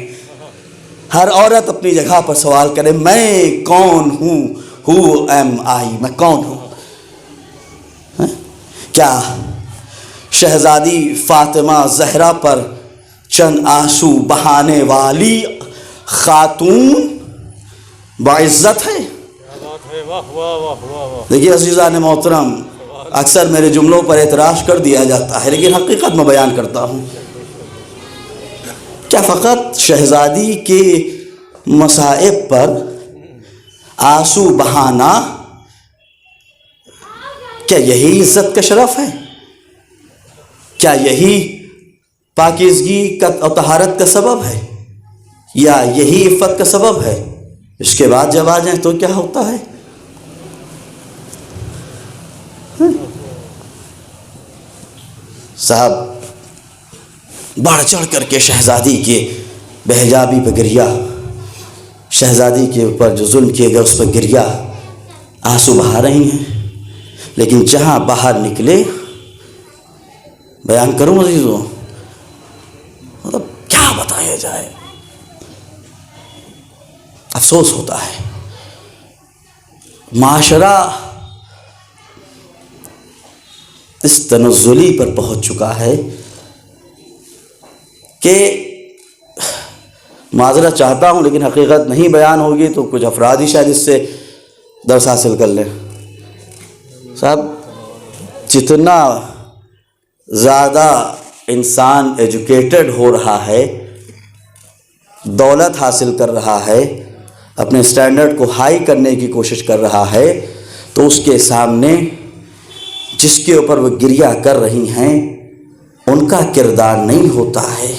ہر عورت اپنی جگہ پر سوال کرے، میں کون ہوں، ہو ایم آئی، میں کون ہوں. کیا شہزادی فاطمہ زہرا پر چند آنسو بہانے والی خاتون باعزت ہے؟ دیکھیے عزیزان محترم، اکثر میرے جملوں پر اعتراض کر دیا جاتا ہے، لیکن حقیقت میں بیان کرتا ہوں. کیا فقط شہزادی کے مصائب پر آنسو بہانا، کیا یہی عزت کا شرف ہے؟ کیا یہی پاکیزگی اور طہارت کا سبب ہے، یا یہی عفت کا سبب ہے؟ اس کے بعد جب آ جائیں تو کیا ہوتا ہے؟ صاحب بڑھ چڑھ کر کے شہزادی کے بحجابی پہ گریا، شہزادی کے اوپر جو ظلم کیے گئے اس پہ گریا، آنسو بہا رہی ہیں. لیکن جہاں باہر نکلے، بیان کروں عزیزوں، مطلب کیا بتایا جائے. افسوس ہوتا ہے معاشرہ اس تنزلی پر پہنچ چکا ہے کہ معذرت چاہتا ہوں لیکن حقیقت نہیں بیان ہوگی تو کچھ افراد ہی شاید اس سے درس حاصل کر لیں. صاحب جتنا زیادہ انسان ایجوکیٹڈ ہو رہا ہے، دولت حاصل کر رہا ہے، اپنے سٹینڈرڈ کو ہائی کرنے کی کوشش کر رہا ہے، تو اس کے سامنے جس کے اوپر وہ گریہ کر رہی ہیں ان کا کردار نہیں ہوتا ہے،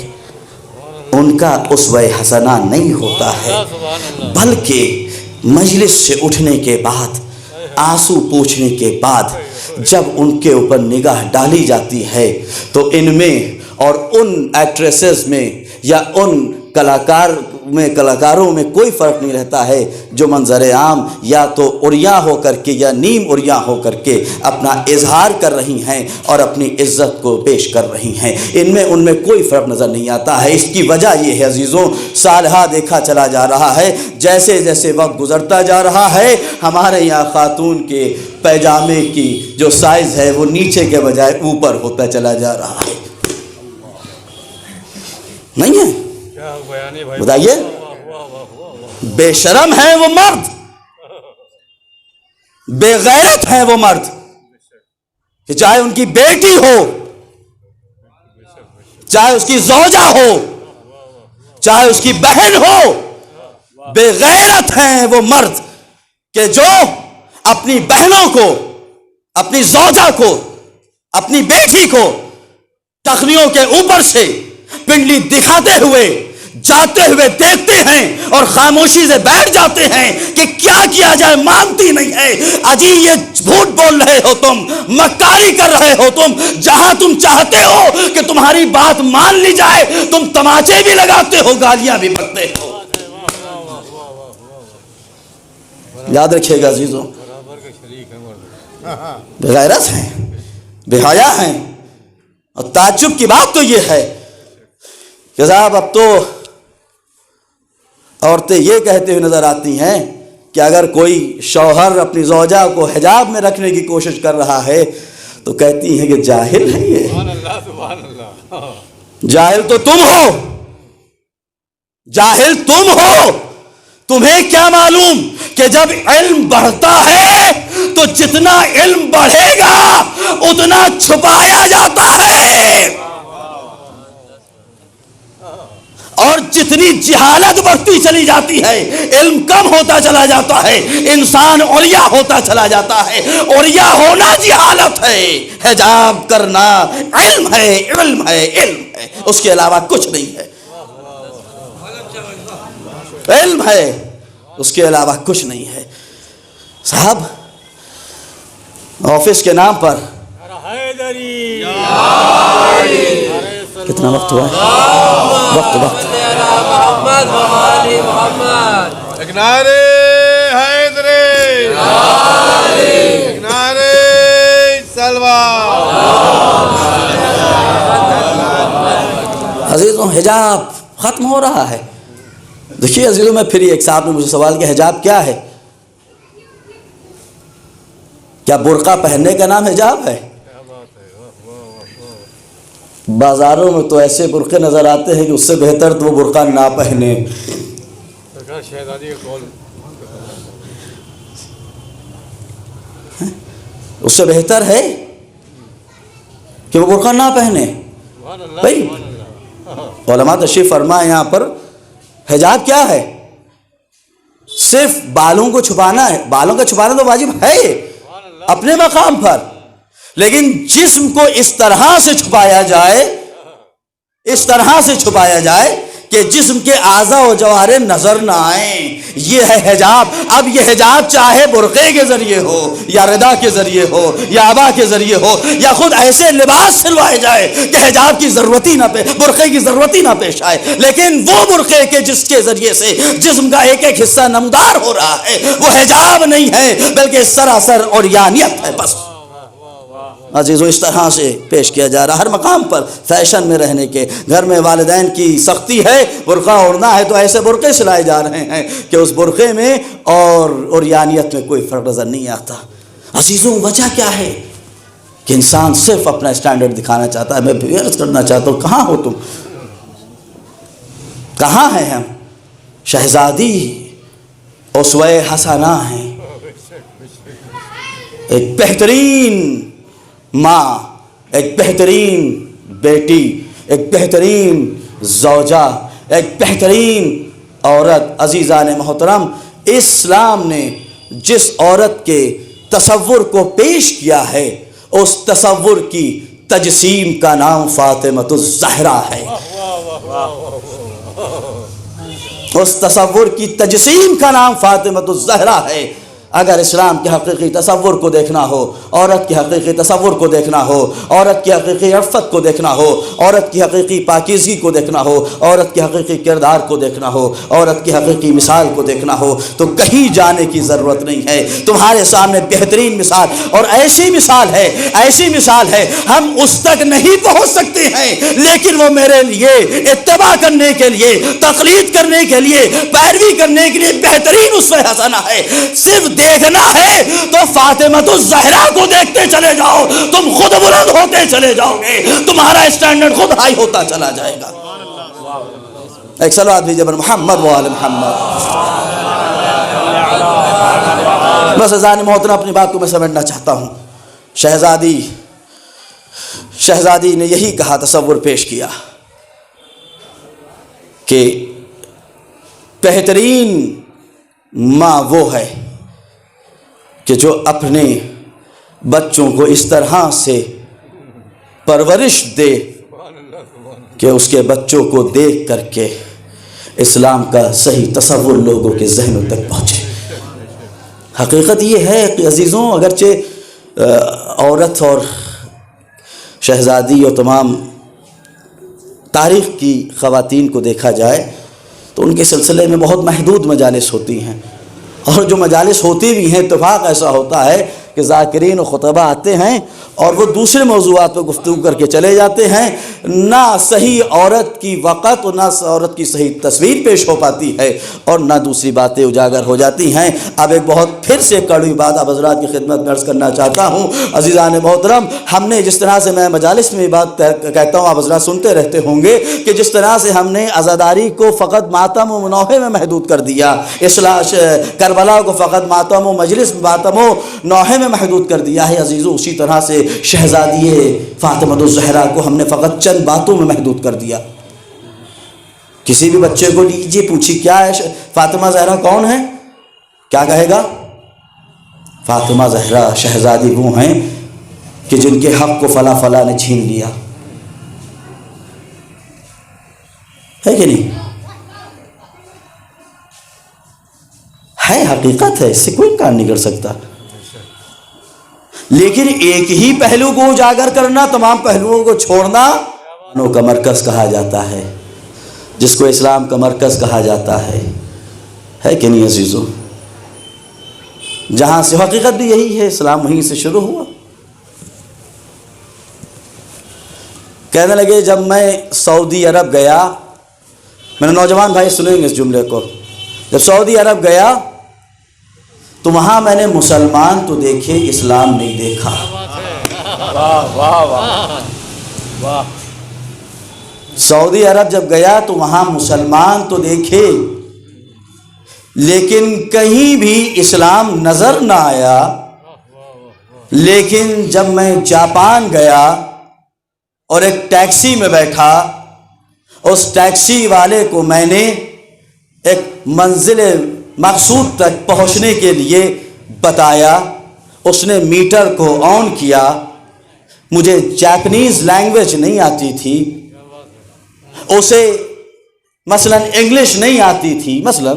ان کا اسوہ حسنہ نہیں ہوتا ہے، بلکہ مجلس سے اٹھنے کے بعد، آنسو پوچھنے کے بعد جب ان کے اوپر نگاہ ڈالی جاتی ہے تو ان میں اور ان ایکٹریسز میں یا ان کلاکاروں میں کوئی فرق نہیں رہتا ہے جو منظر عام یا تو عریاں ہو کر کے یا نیم عریاں ہو کر کے اپنا اظہار کر رہی ہیں اور اپنی عزت کو پیش کر رہی ہیں. ان میں کوئی فرق نظر نہیں آتا ہے. اس کی وجہ یہ ہے عزیزوں، سالہا دیکھا چلا جا رہا ہے، جیسے جیسے وقت گزرتا جا رہا ہے ہمارے یہاں خاتون کے پیجامے کی جو سائز ہے وہ نیچے کے بجائے اوپر ہوتا چلا جا رہا ہے. نہیں ہے؟ بتائیے، بے شرم ہے وہ مرد، بے غیرت ہے وہ مرد کہ چاہے ان کی بیٹی ہو، چاہے اس کی زوجہ ہو، چاہے اس کی بہن ہو، بے غیرت ہیں وہ مرد کہ جو اپنی بہنوں کو، اپنی زوجہ کو، اپنی بیٹی کو ٹخنیوں کے اوپر سے پنڈلی دکھاتے ہوئے جاتے ہوئے دیکھتے ہیں اور خاموشی سے بیٹھ جاتے ہیں کہ کیا کیا جائے، مانتی نہیں ہے. اجی یہ جھوٹ بول رہے ہو تم، مکاری کر رہے ہو تم. جہاں تم چاہتے ہو کہ تمہاری بات مان لی جائے تم تماچے بھی لگاتے ہو، گالیاں بھی بکتے ہو. یاد رکھیے گا عزیزوں، بے غیرت ہیں، بے حیا ہیں. اور تعجب کی بات تو یہ ہے کہ صاحب اب تو عورتیں یہ کہتے ہوئے نظر آتی ہیں کہ اگر کوئی شوہر اپنی زوجہ کو حجاب میں رکھنے کی کوشش کر رہا ہے تو کہتی ہیں کہ جاہل ہے یہ. سبحان اللہ. جاہل تو تم ہو، جاہل تم ہو. تمہیں کیا معلوم کہ جب علم بڑھتا ہے تو جتنا علم بڑھے گا اتنا چھپایا جاتا ہے، اور جتنی جہالت بڑھتی چلی جاتی ہے علم کم ہوتا چلا جاتا ہے، انسان عریا ہوتا چلا جاتا ہے. عریا ہونا جہالت ہے، حجاب کرنا علم ہے، علم ہے، علم ہے، اس کے علاوہ کچھ نہیں ہے. علم ہے، اس کے علاوہ کچھ نہیں ہے. صاحب آفس کے نام پر کتنا وقت ہوا ہے؟ وقت ایک نعرے حیدری، ایک نعرے سلوہ. عزیزوں حجاب ختم ہو رہا ہے. دیکھیے عزیزوں، میں پھر ایک صاحب نے مجھے سوال کیا حجاب کیا ہے؟ کیا برقع پہننے کا نام حجاب ہے؟ بازاروں میں تو ایسے برقعے نظر آتے ہیں کہ اس سے بہتر تو وہ برقع نہ پہنے. اس سے بہتر ہے کہ وہ برقع نہ پہنے. بھائی علماء تشریف فرمائے یہاں پر حجاب کیا ہے؟ صرف بالوں کو چھپانا ہے. بالوں کا چھپانا تو واجب ہے اپنے مقام پر، لیکن جسم کو اس طرح سے چھپایا جائے، اس طرح سے چھپایا جائے کہ جسم کے اعضاء و جوارح نظر نہ آئیں، یہ ہے حجاب. اب یہ حجاب چاہے برقعے کے ذریعے ہو یا ردا کے ذریعے ہو یا عبا کے ذریعے ہو یا خود ایسے لباس سلوائے جائے کہ حجاب کی ضرورت ہی نہ برقعے کی ضرورت ہی نہ پیش آئے، لیکن وہ برقعے کے جس کے ذریعے سے جسم کا ایک ایک حصہ نمودار ہو رہا ہے وہ حجاب نہیں ہے بلکہ سراسر عریانیت ہے. بس عزیزوں اس طرح سے پیش کیا جا رہا ہر مقام پر فیشن میں رہنے کے. گھر میں والدین کی سختی ہے, برقع اوڑھنا ہے تو ایسے برقعے سلائے جا رہے ہیں کہ اس برقعے میں اور عریانیت میں کوئی فرق نظر نہیں آتا. عزیزوں وجہ کیا ہے کہ انسان صرف اپنا اسٹینڈرڈ دکھانا چاہتا ہے. میں بھی عرض کرنا چاہتا ہوں, کہاں ہو تم, کہاں ہیں ہم؟ شہزادی اسوہ حسنہ ہیں, ایک بہترین ماں, ایک بہترین بیٹی, ایک بہترین زوجہ, ایک بہترین عورت. عزیزان محترم, اسلام نے جس عورت کے تصور کو پیش کیا ہے اس تصور کی تجسیم کا نام فاطمۃ الزہرا ہے. اس تصور کی تجسیم کا نام فاطمۃ الزہرا ہے. اگر اسلام کے حقیقی تصور کو دیکھنا ہو, عورت کے حقیقی تصور کو دیکھنا ہو, عورت کی حقیقی عفت کو دیکھنا ہو, عورت کی حقیقی پاکیزگی کو دیکھنا ہو, عورت کی حقیقی کردار کو دیکھنا ہو, عورت کی حقیقی مثال کو دیکھنا ہو تو کہیں جانے کی ضرورت نہیں ہے. تمہارے سامنے بہترین مثال, اور ایسی مثال ہے, ایسی مثال ہے ہم اس تک نہیں پہنچ سکتے ہیں لیکن وہ میرے لیے اتباع کرنے کے لیے, تقلید کرنے کے لیے, پیروی کرنے کے لیے بہترین اسوہ حسنہ ہے. صرف دیکھنا ہے تو فاطمۃ الزہرا کو دیکھتے چلے جاؤ, تم خود بلند ہوتے چلے جاؤ گے, تمہارا اسٹینڈرڈ خود ہائی ہوتا چلا جائے گا. ایک صلوات بھی جبر محمد و آل محمد. بس عزیزان محترم اپنی بات کو میں سمجھنا چاہتا ہوں. شہزادی نے یہی کہا, تصور پیش کیا کہ بہترین ماں وہ ہے کہ جو اپنے بچوں کو اس طرح سے پرورش دے کہ اس کے بچوں کو دیکھ کر کے اسلام کا صحیح تصور لوگوں کے ذہنوں تک پہنچے. حقیقت یہ ہے کہ عزیزوں اگرچہ عورت اور شہزادی اور تمام تاریخ کی خواتین کو دیکھا جائے تو ان کے سلسلے میں بہت محدود مجالس ہوتی ہیں, اور جو مجالس ہوتی بھی ہیں اتفاق ایسا ہوتا ہے کہ ذاکرین و خطبہ آتے ہیں اور وہ دوسرے موضوعات پہ گفتگو کر کے چلے جاتے ہیں. نہ صحیح عورت کی وقت اور نہ عورت کی صحیح تصویر پیش ہو پاتی ہے اور نہ دوسری باتیں اجاگر ہو جاتی ہیں. اب ایک بہت پھر سے کڑوی بات آپ حضرات کی خدمت میں عرض کرنا چاہتا ہوں. عزیزان محترم, ہم نے جس طرح سے, میں مجالس میں بات کہتا ہوں, آپ حضرات سنتے رہتے ہوں گے کہ جس طرح سے ہم نے عزاداری کو فقط ماتم و نوحے میں محدود کر دیا, کربلا کو فقط ماتم و مجلس, ماتم و نوحے میں محدود کر دیا ہے. عزیزوں اسی طرح سے شہزادی فاطمۃ الزہرا کو ہم نے فقط چند باتوں میں محدود کر دیا. کسی بھی بچے کو لیجیے, پوچھیے کیا ہے فاطمہ زہرا کون ہے, کیا کہے گا؟ فاطمہ زہرا شہزادی وہ ہیں کہ جن کے حق کو فلاں فلاں نے چھین لیا, ہے کہ نہیں؟ ہے, حقیقت ہے, اس سے کوئی انکار نہیں کر سکتا. لیکن ایک ہی پہلو کو اجاگر کرنا, تمام پہلوؤں کو چھوڑنا, انوں کا مرکز کہا جاتا ہے, جس کو اسلام کا مرکز کہا جاتا ہے کہ نہیں عزیزوں؟ جہاں سے حقیقت بھی یہی ہے, اسلام وہیں سے شروع ہوا. کہنے لگے جب میں سعودی عرب گیا, میرے نوجوان بھائی سنیں گے اس جملے کو, جب سعودی عرب گیا تو وہاں میں نے مسلمان تو دیکھے, اسلام نہیں دیکھا. واہ واہ واہ واہ. سعودی عرب جب گیا تو وہاں مسلمان تو دیکھے لیکن کہیں بھی اسلام نظر نہ آیا. لیکن جب میں جاپان گیا اور ایک ٹیکسی میں بیٹھا, اس ٹیکسی والے کو میں نے ایک منزل مقصود تک پہنچنے کے لیے بتایا, اس نے میٹر کو آن کیا. مجھے جاپنیز لینگویج نہیں آتی تھی, اسے مثلا انگلش نہیں آتی تھی, مثلا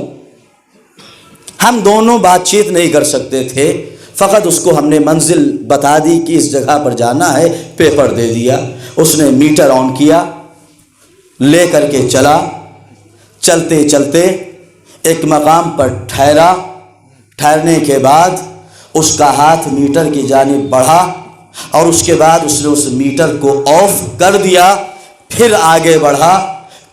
ہم دونوں بات چیت نہیں کر سکتے تھے, فقط اس کو ہم نے منزل بتا دی کہ اس جگہ پر جانا ہے, پیپر دے دیا, اس نے میٹر آن کیا, لے کر کے چلا. چلتے چلتے ایک مقام پر ٹھہرا, ٹھہرنے کے بعد اس کا ہاتھ میٹر کی جانب بڑھا اور اس کے بعد اس نے اس میٹر کو آف کر دیا، پھر آگے بڑھا،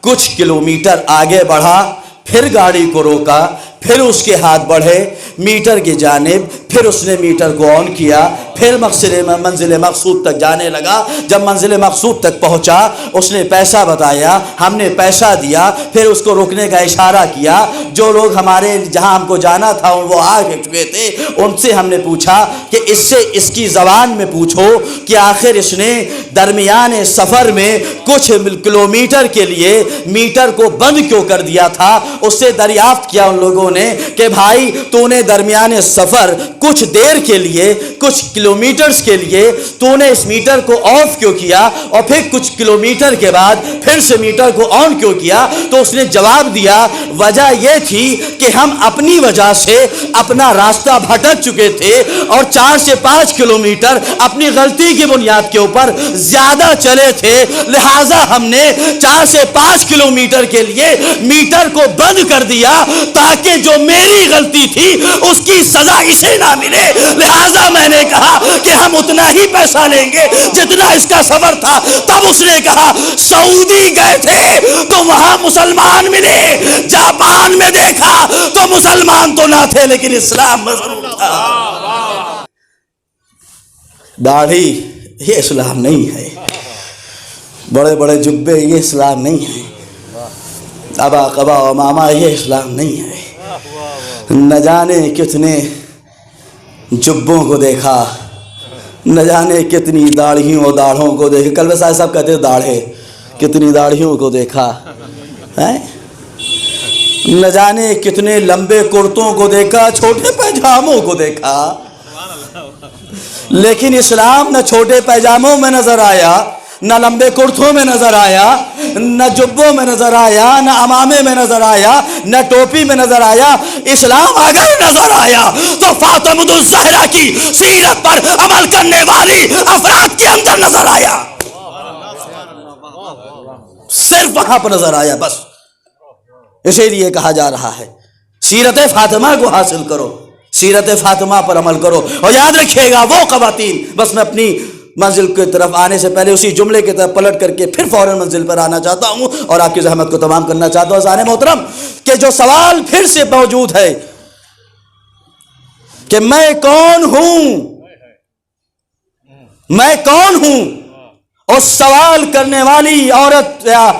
کچھ کلومیٹر آگے بڑھا، پھر گاڑی کو روکا، پھر اس کے ہاتھ بڑھے میٹر کی جانب، پھر اس نے میٹر کو آن کیا، پھر منزل مقصود تک جانے لگا۔ جب منزل مقصود تک پہنچا اس نے پیسہ بتایا، ہم نے پیسہ دیا، پھر اس کو روکنے کا اشارہ کیا۔ جو لوگ ہمارے جہاں ہم کو جانا تھا وہ آ چکے تھے، ان سے ہم نے پوچھا کہ اس سے اس کی زبان میں پوچھو کہ آخر اس نے درمیان سفر میں کچھ کلومیٹر کے لیے میٹر کو بند کیوں کر دیا تھا۔ اس سے دریافت کیا ان لوگوں نے کہ بھائی تو نے درمیان سفر کچھ دیر کے لیے، کچھ کلومیٹرز کے لیے تو نے اس میٹر کو آف کیوں کیا، اور پھر کچھ کلومیٹر کے بعد پھر سے میٹر کو آن کیوں کیا؟ تو اس نے جواب دیا وجہ یہ تھی کہ ہم اپنی وجہ سے اپنا راستہ بھٹک چکے تھے اور 4 سے 5 کلومیٹر اپنی غلطی کی بنیاد کے اوپر زیادہ چلے تھے، لہٰذا ہم نے 4 سے 5 کلومیٹر کے لیے میٹر کو بند کر دیا تاکہ جو میری غلطی تھی اس کی سزا اسے نہ ملے۔ لہٰذا میں نے کہا کہ ہم اتنا ہی پیسہ لیں گے جتنا اس کا سفر تھا۔ تب اس نے کہا سعودی گئے تھے تو وہاں مسلمان ملے، جاپان میں دیکھا تو مسلمان تو نہ تھے لیکن اسلام میں ضرور تھا۔ داڑھی یہ اسلام نہیں ہے، بڑے بڑے جبے یہ اسلام نہیں ہے، ابا قبا و ماما یہ اسلام نہیں ہے۔ نہ جانے کتنے جبوں کو دیکھا، نہ جانے کتنی داڑھیوں اور داڑھوں کو دیکھا۔ کل ویسا صاحب کہتے ہیں داڑھے، کتنی داڑھیوں کو دیکھا، نہ جانے کتنے لمبے کرتوں کو دیکھا، چھوٹے پیجاموں کو دیکھا، لیکن اسلام نہ چھوٹے پیجاموں میں نظر آیا، نہ لمبے کرتوں میں نظر آیا، نہ جبوں میں نظر آیا، نہ امامے میں نظر آیا، نہ ٹوپی میں نظر آیا۔ اسلام اگر نظر آیا تو فاطمہ الزہرا کی سیرت پر عمل کرنے والی افراد کے اندر نظر آیا، صرف وہاں پر نظر آیا بس۔ اسی لیے کہا جا رہا ہے سیرت فاطمہ کو حاصل کرو، سیرت فاطمہ پر عمل کرو۔ اور یاد رکھیے گا وہ خواتین، بس میں اپنی منزل کی طرف آنے سے پہلے اسی جملے کی طرف پلٹ کر کے پھر فوراً منزل پر آنا چاہتا ہوں اور آپ کی زحمت کو تمام کرنا چاہتا ہوں۔ عزیزان محترم کہ جو سوال پھر سے موجود ہے کہ میں کون ہوں، میں کون ہوں، اور سوال کرنے والی عورت یا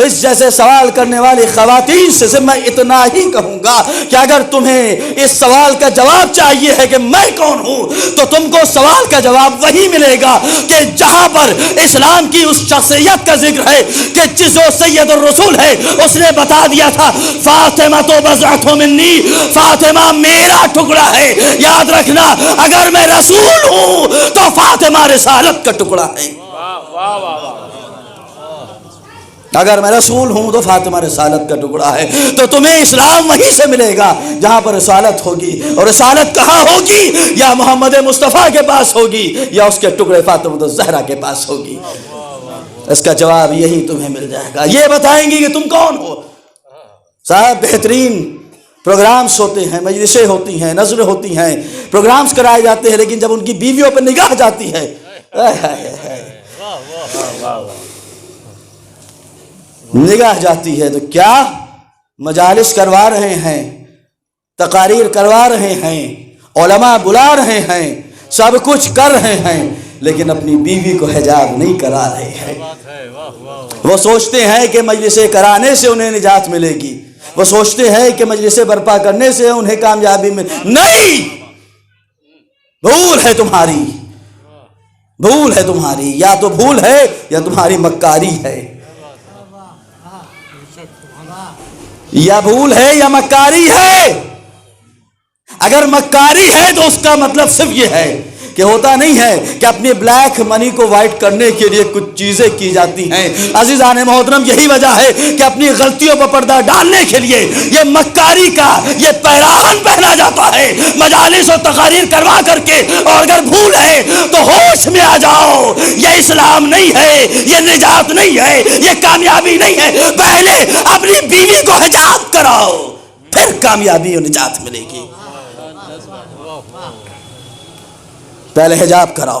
اس جیسے سوال کرنے والی خواتین سے میں اتنا ہی کہوں گا کہ اگر تمہیں اس سوال کا جواب چاہیے ہے کہ میں کون ہوں تو تم کو سوال کا جواب وہی ملے گا کہ جہاں پر اسلام کی اس شخصیت کا ذکر ہے کہ جو سید الرسول ہے، اس نے بتا دیا تھا فاطمہ تو بضعۃ منی، فاطمہ میرا ٹکڑا ہے۔ یاد رکھنا اگر میں رسول ہوں تو فاطمہ رسالت کا ٹکڑا ہے، اگر میں رسول ہوں تو فاطمہ رسالت کا ٹکڑا ہے۔ تو تمہیں اسلام وہیں سے ملے گا جہاں پر رسالت ہوگی، اور رسالت کہاں ہوگی؟ یا محمد مصطفیٰ کے پاس ہوگی یا اس کے ٹکڑے فاطمہ الزہرا کے پاس ہوگی۔ اس کا جواب یہی تمہیں مل جائے گا۔ یہ بتائیں گی کہ تم کون ہو۔ صاحب بہترین پروگرامز ہوتے ہیں، مجلسیں ہوتی ہیں، نظریں ہوتی ہیں، پروگرامز کرائے جاتے ہیں، لیکن جب ان کی بیویوں پر نگاہ جاتی ہے نگاہ جاتی ہے تو کیا مجالس کروا رہے ہیں، تقاریر کروا رہے ہیں، علماء بلا رہے ہیں، سب کچھ کر رہے ہیں، لیکن اپنی بیوی کو حجاب نہیں کرا رہے ہیں۔ وہ سوچتے ہیں کہ مجلسیں کرانے سے انہیں نجات ملے گی، وہ سوچتے ہیں کہ مجلسیں برپا کرنے سے انہیں کامیابی نہیں، بھول ہے تمہاری، بھول ہے تمہاری، یا تو بھول ہے یا تمہاری مکاری ہے، یا بھول ہے یا مکاری ہے۔ اگر مکاری ہے تو اس کا مطلب صرف یہ ہے کہ ہوتا نہیں ہے کہ اپنی بلیک منی کو وائٹ کرنے کے لیے کچھ چیزیں کی جاتی ہیں۔ عزیزان محترم یہی وجہ ہے کہ اپنی غلطیوں پر پردہ ڈالنے کے لیے یہ مکاری کا یہ پیراہن پہنا جاتا ہے، مجالس اور تقاریر کروا کر کے، اور اگر بھول ہے تو ہوش میں آ جاؤ، یہ اسلام نہیں ہے، یہ نجات نہیں ہے، یہ کامیابی نہیں ہے۔ پہلے اپنی بیوی کو حجاب کراؤ، پھر کامیابی اور نجات ملے گی۔ پہلے حجاب کراؤ،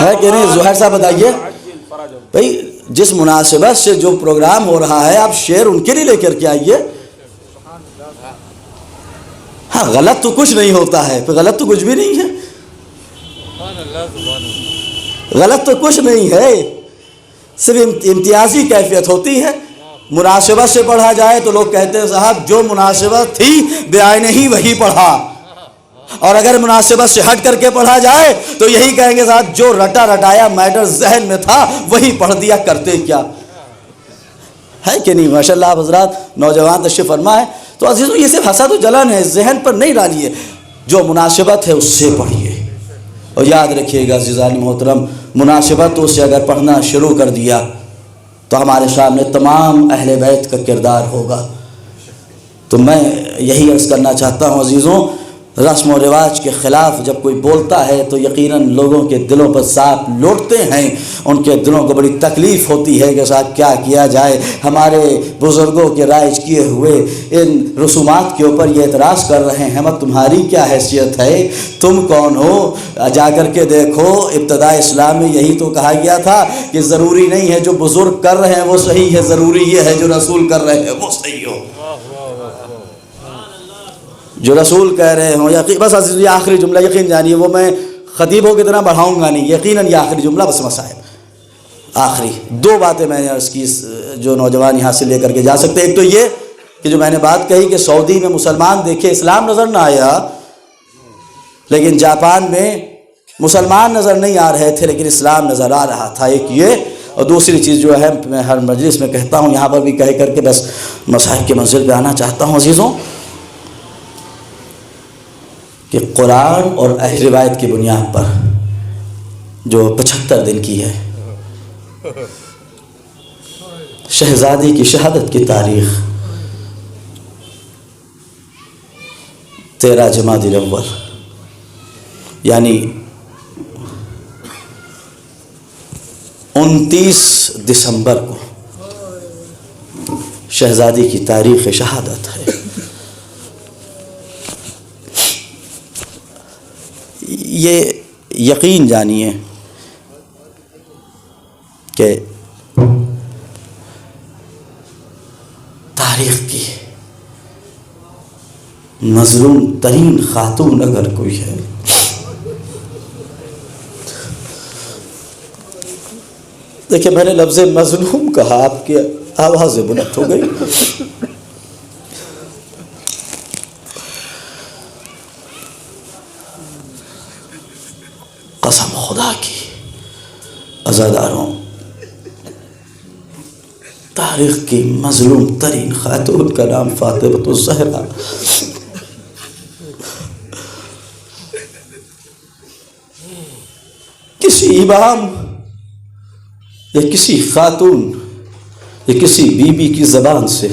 ہے کہ نہیں؟ زہیر صاحب بتائیے بھائی، جس مناسبت سے جو پروگرام ہو رہا ہے آپ شعر ان کے لیے لے کر کے آئیے. ہاں غلط تو کچھ نہیں ہوتا ہے، غلط تو کچھ بھی نہیں ہے، غلط تو کچھ نہیں ہے، صرف امتیازی کیفیت ہوتی ہے. مناسبت سے پڑھا جائے تو لوگ کہتے ہیں صاحب جو مناسبت تھی بیائی نہیں وہی پڑھا، اور اگر مناسبت سے ہٹ کر کے پڑھا جائے تو یہی کہیں گے صاحب جو رٹا رٹایا میٹر ذہن میں تھا وہی پڑھ دیا، کرتے کیا ہے کہ نہیں؟ ماشاءاللہ آپ حضرات نوجوان تشریف فرما ہے. تو عزیزو یہ صرف حسد و جلن ہے، ذہن پر نہیں ڈالیے، جو مناسبت ہے اس سے پڑھیے. اور یاد رکھیے گا عزیزان محترم، مناسبتوں سے اگر پڑھنا شروع کر دیا تو ہمارے سامنے تمام اہل بیت کا کردار ہوگا. تو میں یہی عرض کرنا چاہتا ہوں عزیزوں، رسم و رواج کے خلاف جب کوئی بولتا ہے تو یقیناً لوگوں کے دلوں پر سانپ لوٹتے ہیں، ان کے دلوں کو بڑی تکلیف ہوتی ہے کہ صاحب کیا کیا جائے. ہمارے بزرگوں کے رائج کیے ہوئے ان رسومات کے اوپر یہ اعتراض کر رہے ہیں، مت تمہاری کیا حیثیت ہے، تم کون ہو؟ جا کر کے دیکھو ابتداء اسلام میں یہی تو کہا گیا تھا کہ ضروری نہیں ہے جو بزرگ کر رہے ہیں وہ صحیح ہے، ضروری یہ ہے جو رسول کر رہے ہیں وہ صحیح ہو. جو رسول کہہ رہے ہوں بس عزیز یہ آخری جملہ یقین جانیے، وہ میں خطیبوں کی طرح بڑھاؤں گا نہیں، یقیناً یہ آخری جملہ بس مسائل آخری 2 باتیں میں نے اس کی جو نوجوان یہاں سے لے کر کے جا سکتے. ایک تو یہ کہ جو میں نے بات کہی کہ سعودی میں مسلمان دیکھے اسلام نظر نہ آیا، لیکن جاپان میں مسلمان نظر نہیں آ رہے تھے لیکن اسلام نظر آ رہا تھا. ایک یہ، اور دوسری چیز جو ہے میں ہر مجلس میں کہتا ہوں، یہاں پر بھی کہہ کر کے بس مسائل کے منزل پہ آنا چاہتا ہوں عزیزوں، کہ قرآن اور اہل روایت کی بنیاد پر جو 75 دن کی ہے شہزادی کی شہادت کی تاریخ 13 جمادی الاول یعنی 29 دسمبر کو شہزادی کی تاریخ شہادت ہے. یہ یقین جانیے کہ تاریخ کی مظلوم ترین خاتون اگر کوئی ہے دیکھیں میں نے لفظ مظلوم کہا، آپ کی آواز بلند ہو گئی. قسم خدا کی عزاداروں، تاریخ کی مظلوم ترین خاتون کا نام فاطمہ الزہرا. کسی امام یا کسی خاتون یا کسی بی بی کی زبان سے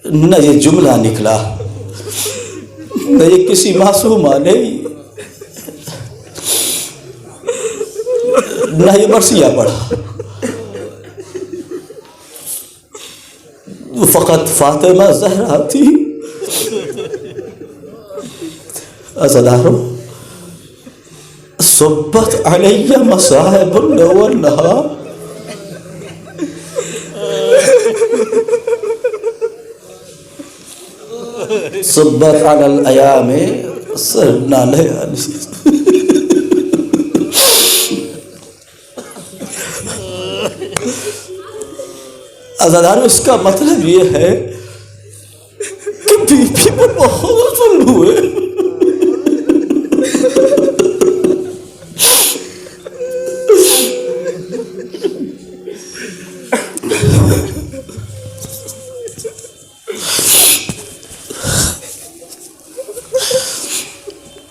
نہ یہ جملہ نکلا، نہ یہ کسی معصومہ نے نہ یہ مرثیہ پڑھا، فقط فاطمہ زہرا تھی. عزاداروں، صبت علیہ مصائب والنہار، صبت علی الایام سرنا لیالی. عزاداروں، اس کا مطلب یہ ہے کہ بی بی پر بہت ظلم ہوئے.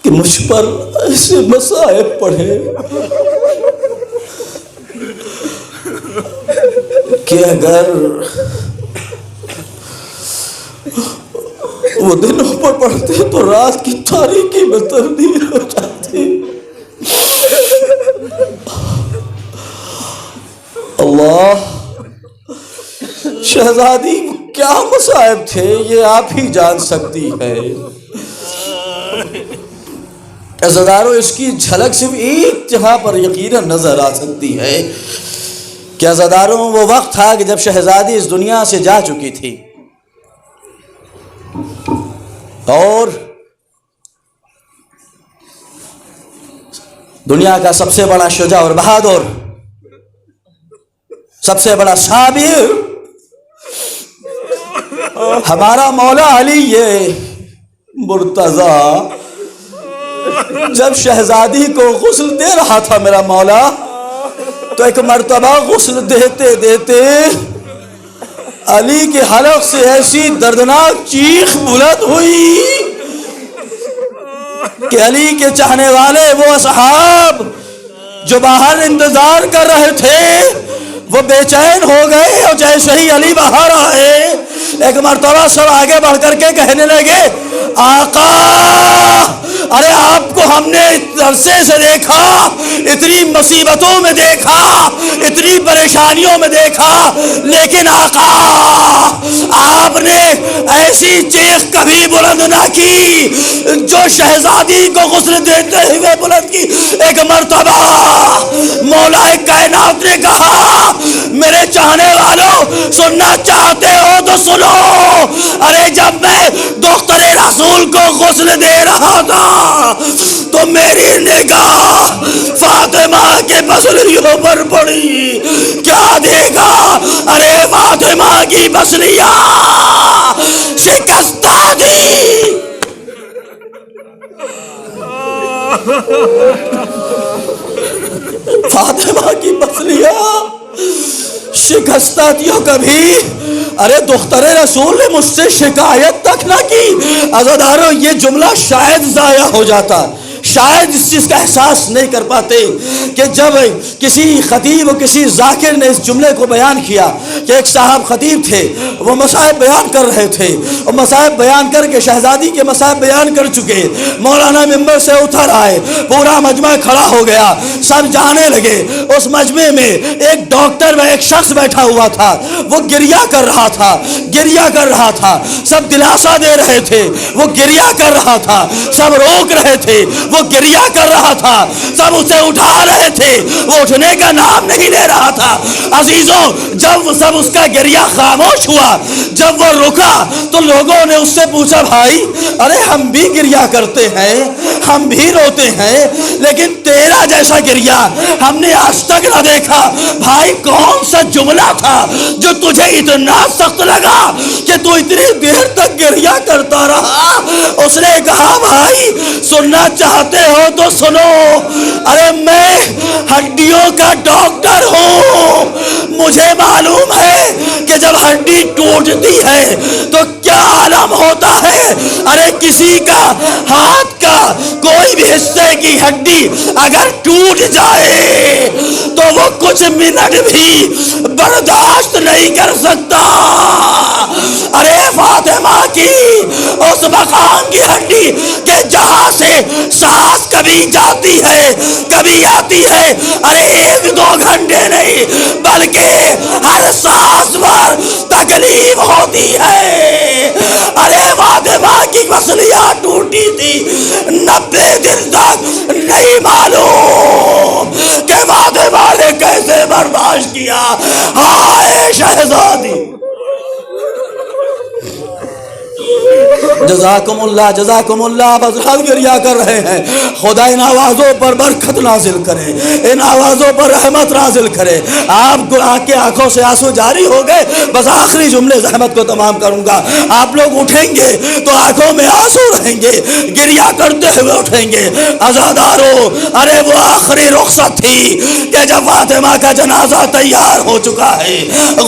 کہ مجھ پر ایسے مصائب پڑھے کہ اگر وہ دنوں پر پڑھتے تو رات کی تاریکی میں تبدیل ہو جاتی. اللہ، شہزادی کیا مصائب تھے یہ آپ ہی جان سکتی ہے. عزادارو اس کی جھلک صرف ایک جگہ پر یقیناً نظر آ سکتی ہے کہ عزاداروں وہ وقت تھا کہ جب شہزادی اس دنیا سے جا چکی تھی اور دنیا کا سب سے بڑا شجاع اور بہادر، سب سے بڑا صابر ہمارا مولا علی مرتضیٰ جب شہزادی کو غسل دے رہا تھا میرا مولا، تو ایک مرتبہ غسل دیتے دیتے علی کے حلق سے ایسی دردناک چیخ بلند ہوئی کہ علی کے چاہنے والے وہ اصحاب جو باہر انتظار کر رہے تھے وہ بے چین ہو گئے، اور جیسے ہی علی باہر آئے ایک مرتبہ سب آگے بڑھ کر کے کہنے لگے آقا، ارے آپ کو ہم نے عرصے سے دیکھا، اتنی مصیبتوں میں دیکھا، اتنی پریشانیوں میں دیکھا، لیکن آقا آپ نے ایسی چیخ کبھی بلند نہ کی جو شہزادی کو غسل دیتے ہوئے بلند کی۔ ایک مرتبہ مولا کائنات نے کہا میرے چاہنے والوں سننا چاہتے ہو تو سنو، ارے جب میں دختر رسول کو غسل دے رہا تھا تو میری نگاہ فاطمہ کے پسلیوں پر پڑی، کیا دیکھا؟ ارے فاطمہ کی پسلیاں شکستہ تھی۔ فاطمہ کی پسلیاں شکستہ تھی، کبھی ارے دختر رسول نے مجھ سے شکایت تک نہ کی۔ عزادارو یہ جملہ شاید ضائع ہو جاتا، شاید اس چیز کا احساس نہیں کر پاتے کہ جب کسی خطیب و کسی ذاکر نے اس جملے کو بیان کیا کہ ایک صاحب خطیب تھے، وہ مصائب بیان کر رہے تھے، اور مصائب بیان کر کے شہزادی کے مصائب بیان کر چکے، مولانا ممبر سے اتر آئے، پورا مجمع کھڑا ہو گیا، سب جانے لگے۔ اس مجمع میں ایک ڈاکٹر میں ایک شخص بیٹھا ہوا تھا، وہ گریہ کر رہا تھا، گریہ کر رہا تھا، سب دلاسا دے رہے تھے، وہ گریہ کر رہا تھا، سب روک رہے تھے، وہ گریہ کر رہا تھا، سب اسے اٹھا رہے تھے، وہ اٹھنے کا نام نہیں لے رہا تھا۔ عزیزوں جب سب اس کا گریہ خاموش ہوا، جب وہ رکا تو لوگوں نے اس سے پوچھا بھائی ارے ہم بھی گریہ کرتے ہیں، ہم بھی روتے ہیں، لیکن تیرا جیسا گریہ ہم نے آج تک نہ دیکھا۔ بھائی کون سا جملہ تھا جو تجھے اتنا سخت لگا کہ تو اتنی دیر تک گریہ کرتا رہا؟ اس نے کہا بھائی سننا چاہتے ہو تو سنو، ارے میں ہڈیوں کا ڈاکٹر ہوں، مجھے معلوم ہے کہ جب ہڈی ٹوٹتی ہے تو کیا عالم ہوتا ہے۔ ارے کسی کا ہاتھ کا کوئی بھی حصے کی ہڈی اگر ٹوٹ جائے تو وہ کچھ منٹ بھی برداشت نہیں کر سکتا۔ ارے فاطمہ کی اس مقام کی ہڈی کہ جہاں سے سانس کبھی جاتی ہے کبھی آتی ہے، ارے ایک دو گھنٹے نہیں بلکہ ہر سانس پر تکلیف ہوتی ہے۔ ارے فاطمہ کی پسلیاں ٹوٹی تھی، 90 دن تک نہیں معلوم کہ فاطمہ نے کیسے برداشت کیا۔ ہائے شہزادی، جزاکم اللہ جزاکم اللہ، بس ہم گریہ کر رہے ہیں۔ خدا ان آوازوں پر برکت نازل کرے، ان آوازوں پر رحمت نازل کرے۔ آپ کے آنکھوں سے آنسو جاری ہو گئے، بس آخری جملے زحمت کو تمام کروں گا۔ آپ لوگ اٹھیں گے تو آنکھوں میں آنسو رہیں گے، گریہ کرتے ہوئے اٹھیں گے۔ عزادارو ارے وہ آخری رخصت تھی کہ جب فاطمہ کا جنازہ تیار ہو چکا ہے،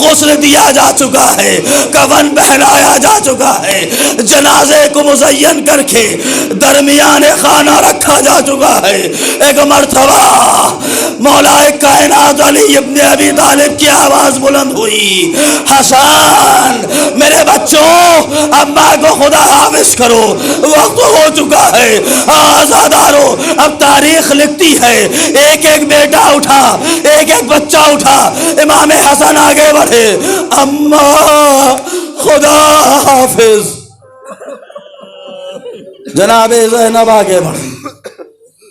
غسل دیا جا چکا ہے، کفن پہنایا جا چکا ہے، جنازے کو مزین کر کے درمیان خانہ رکھا جا چکا ہے، ایک مرتبہ مولا کائنات علی ابن ابی طالب کی آواز بلند ہوئی، حسن میرے بچوں اماں کو خدا حافظ کرو، وقت ہو چکا ہے۔ آزادارو اب تاریخ لکھتی ہے، ایک ایک بیٹا اٹھا، ایک ایک بچہ اٹھا، امام حسن آگے بڑھے، اماں خدا حافظ، جناب زینب آگے بڑھے،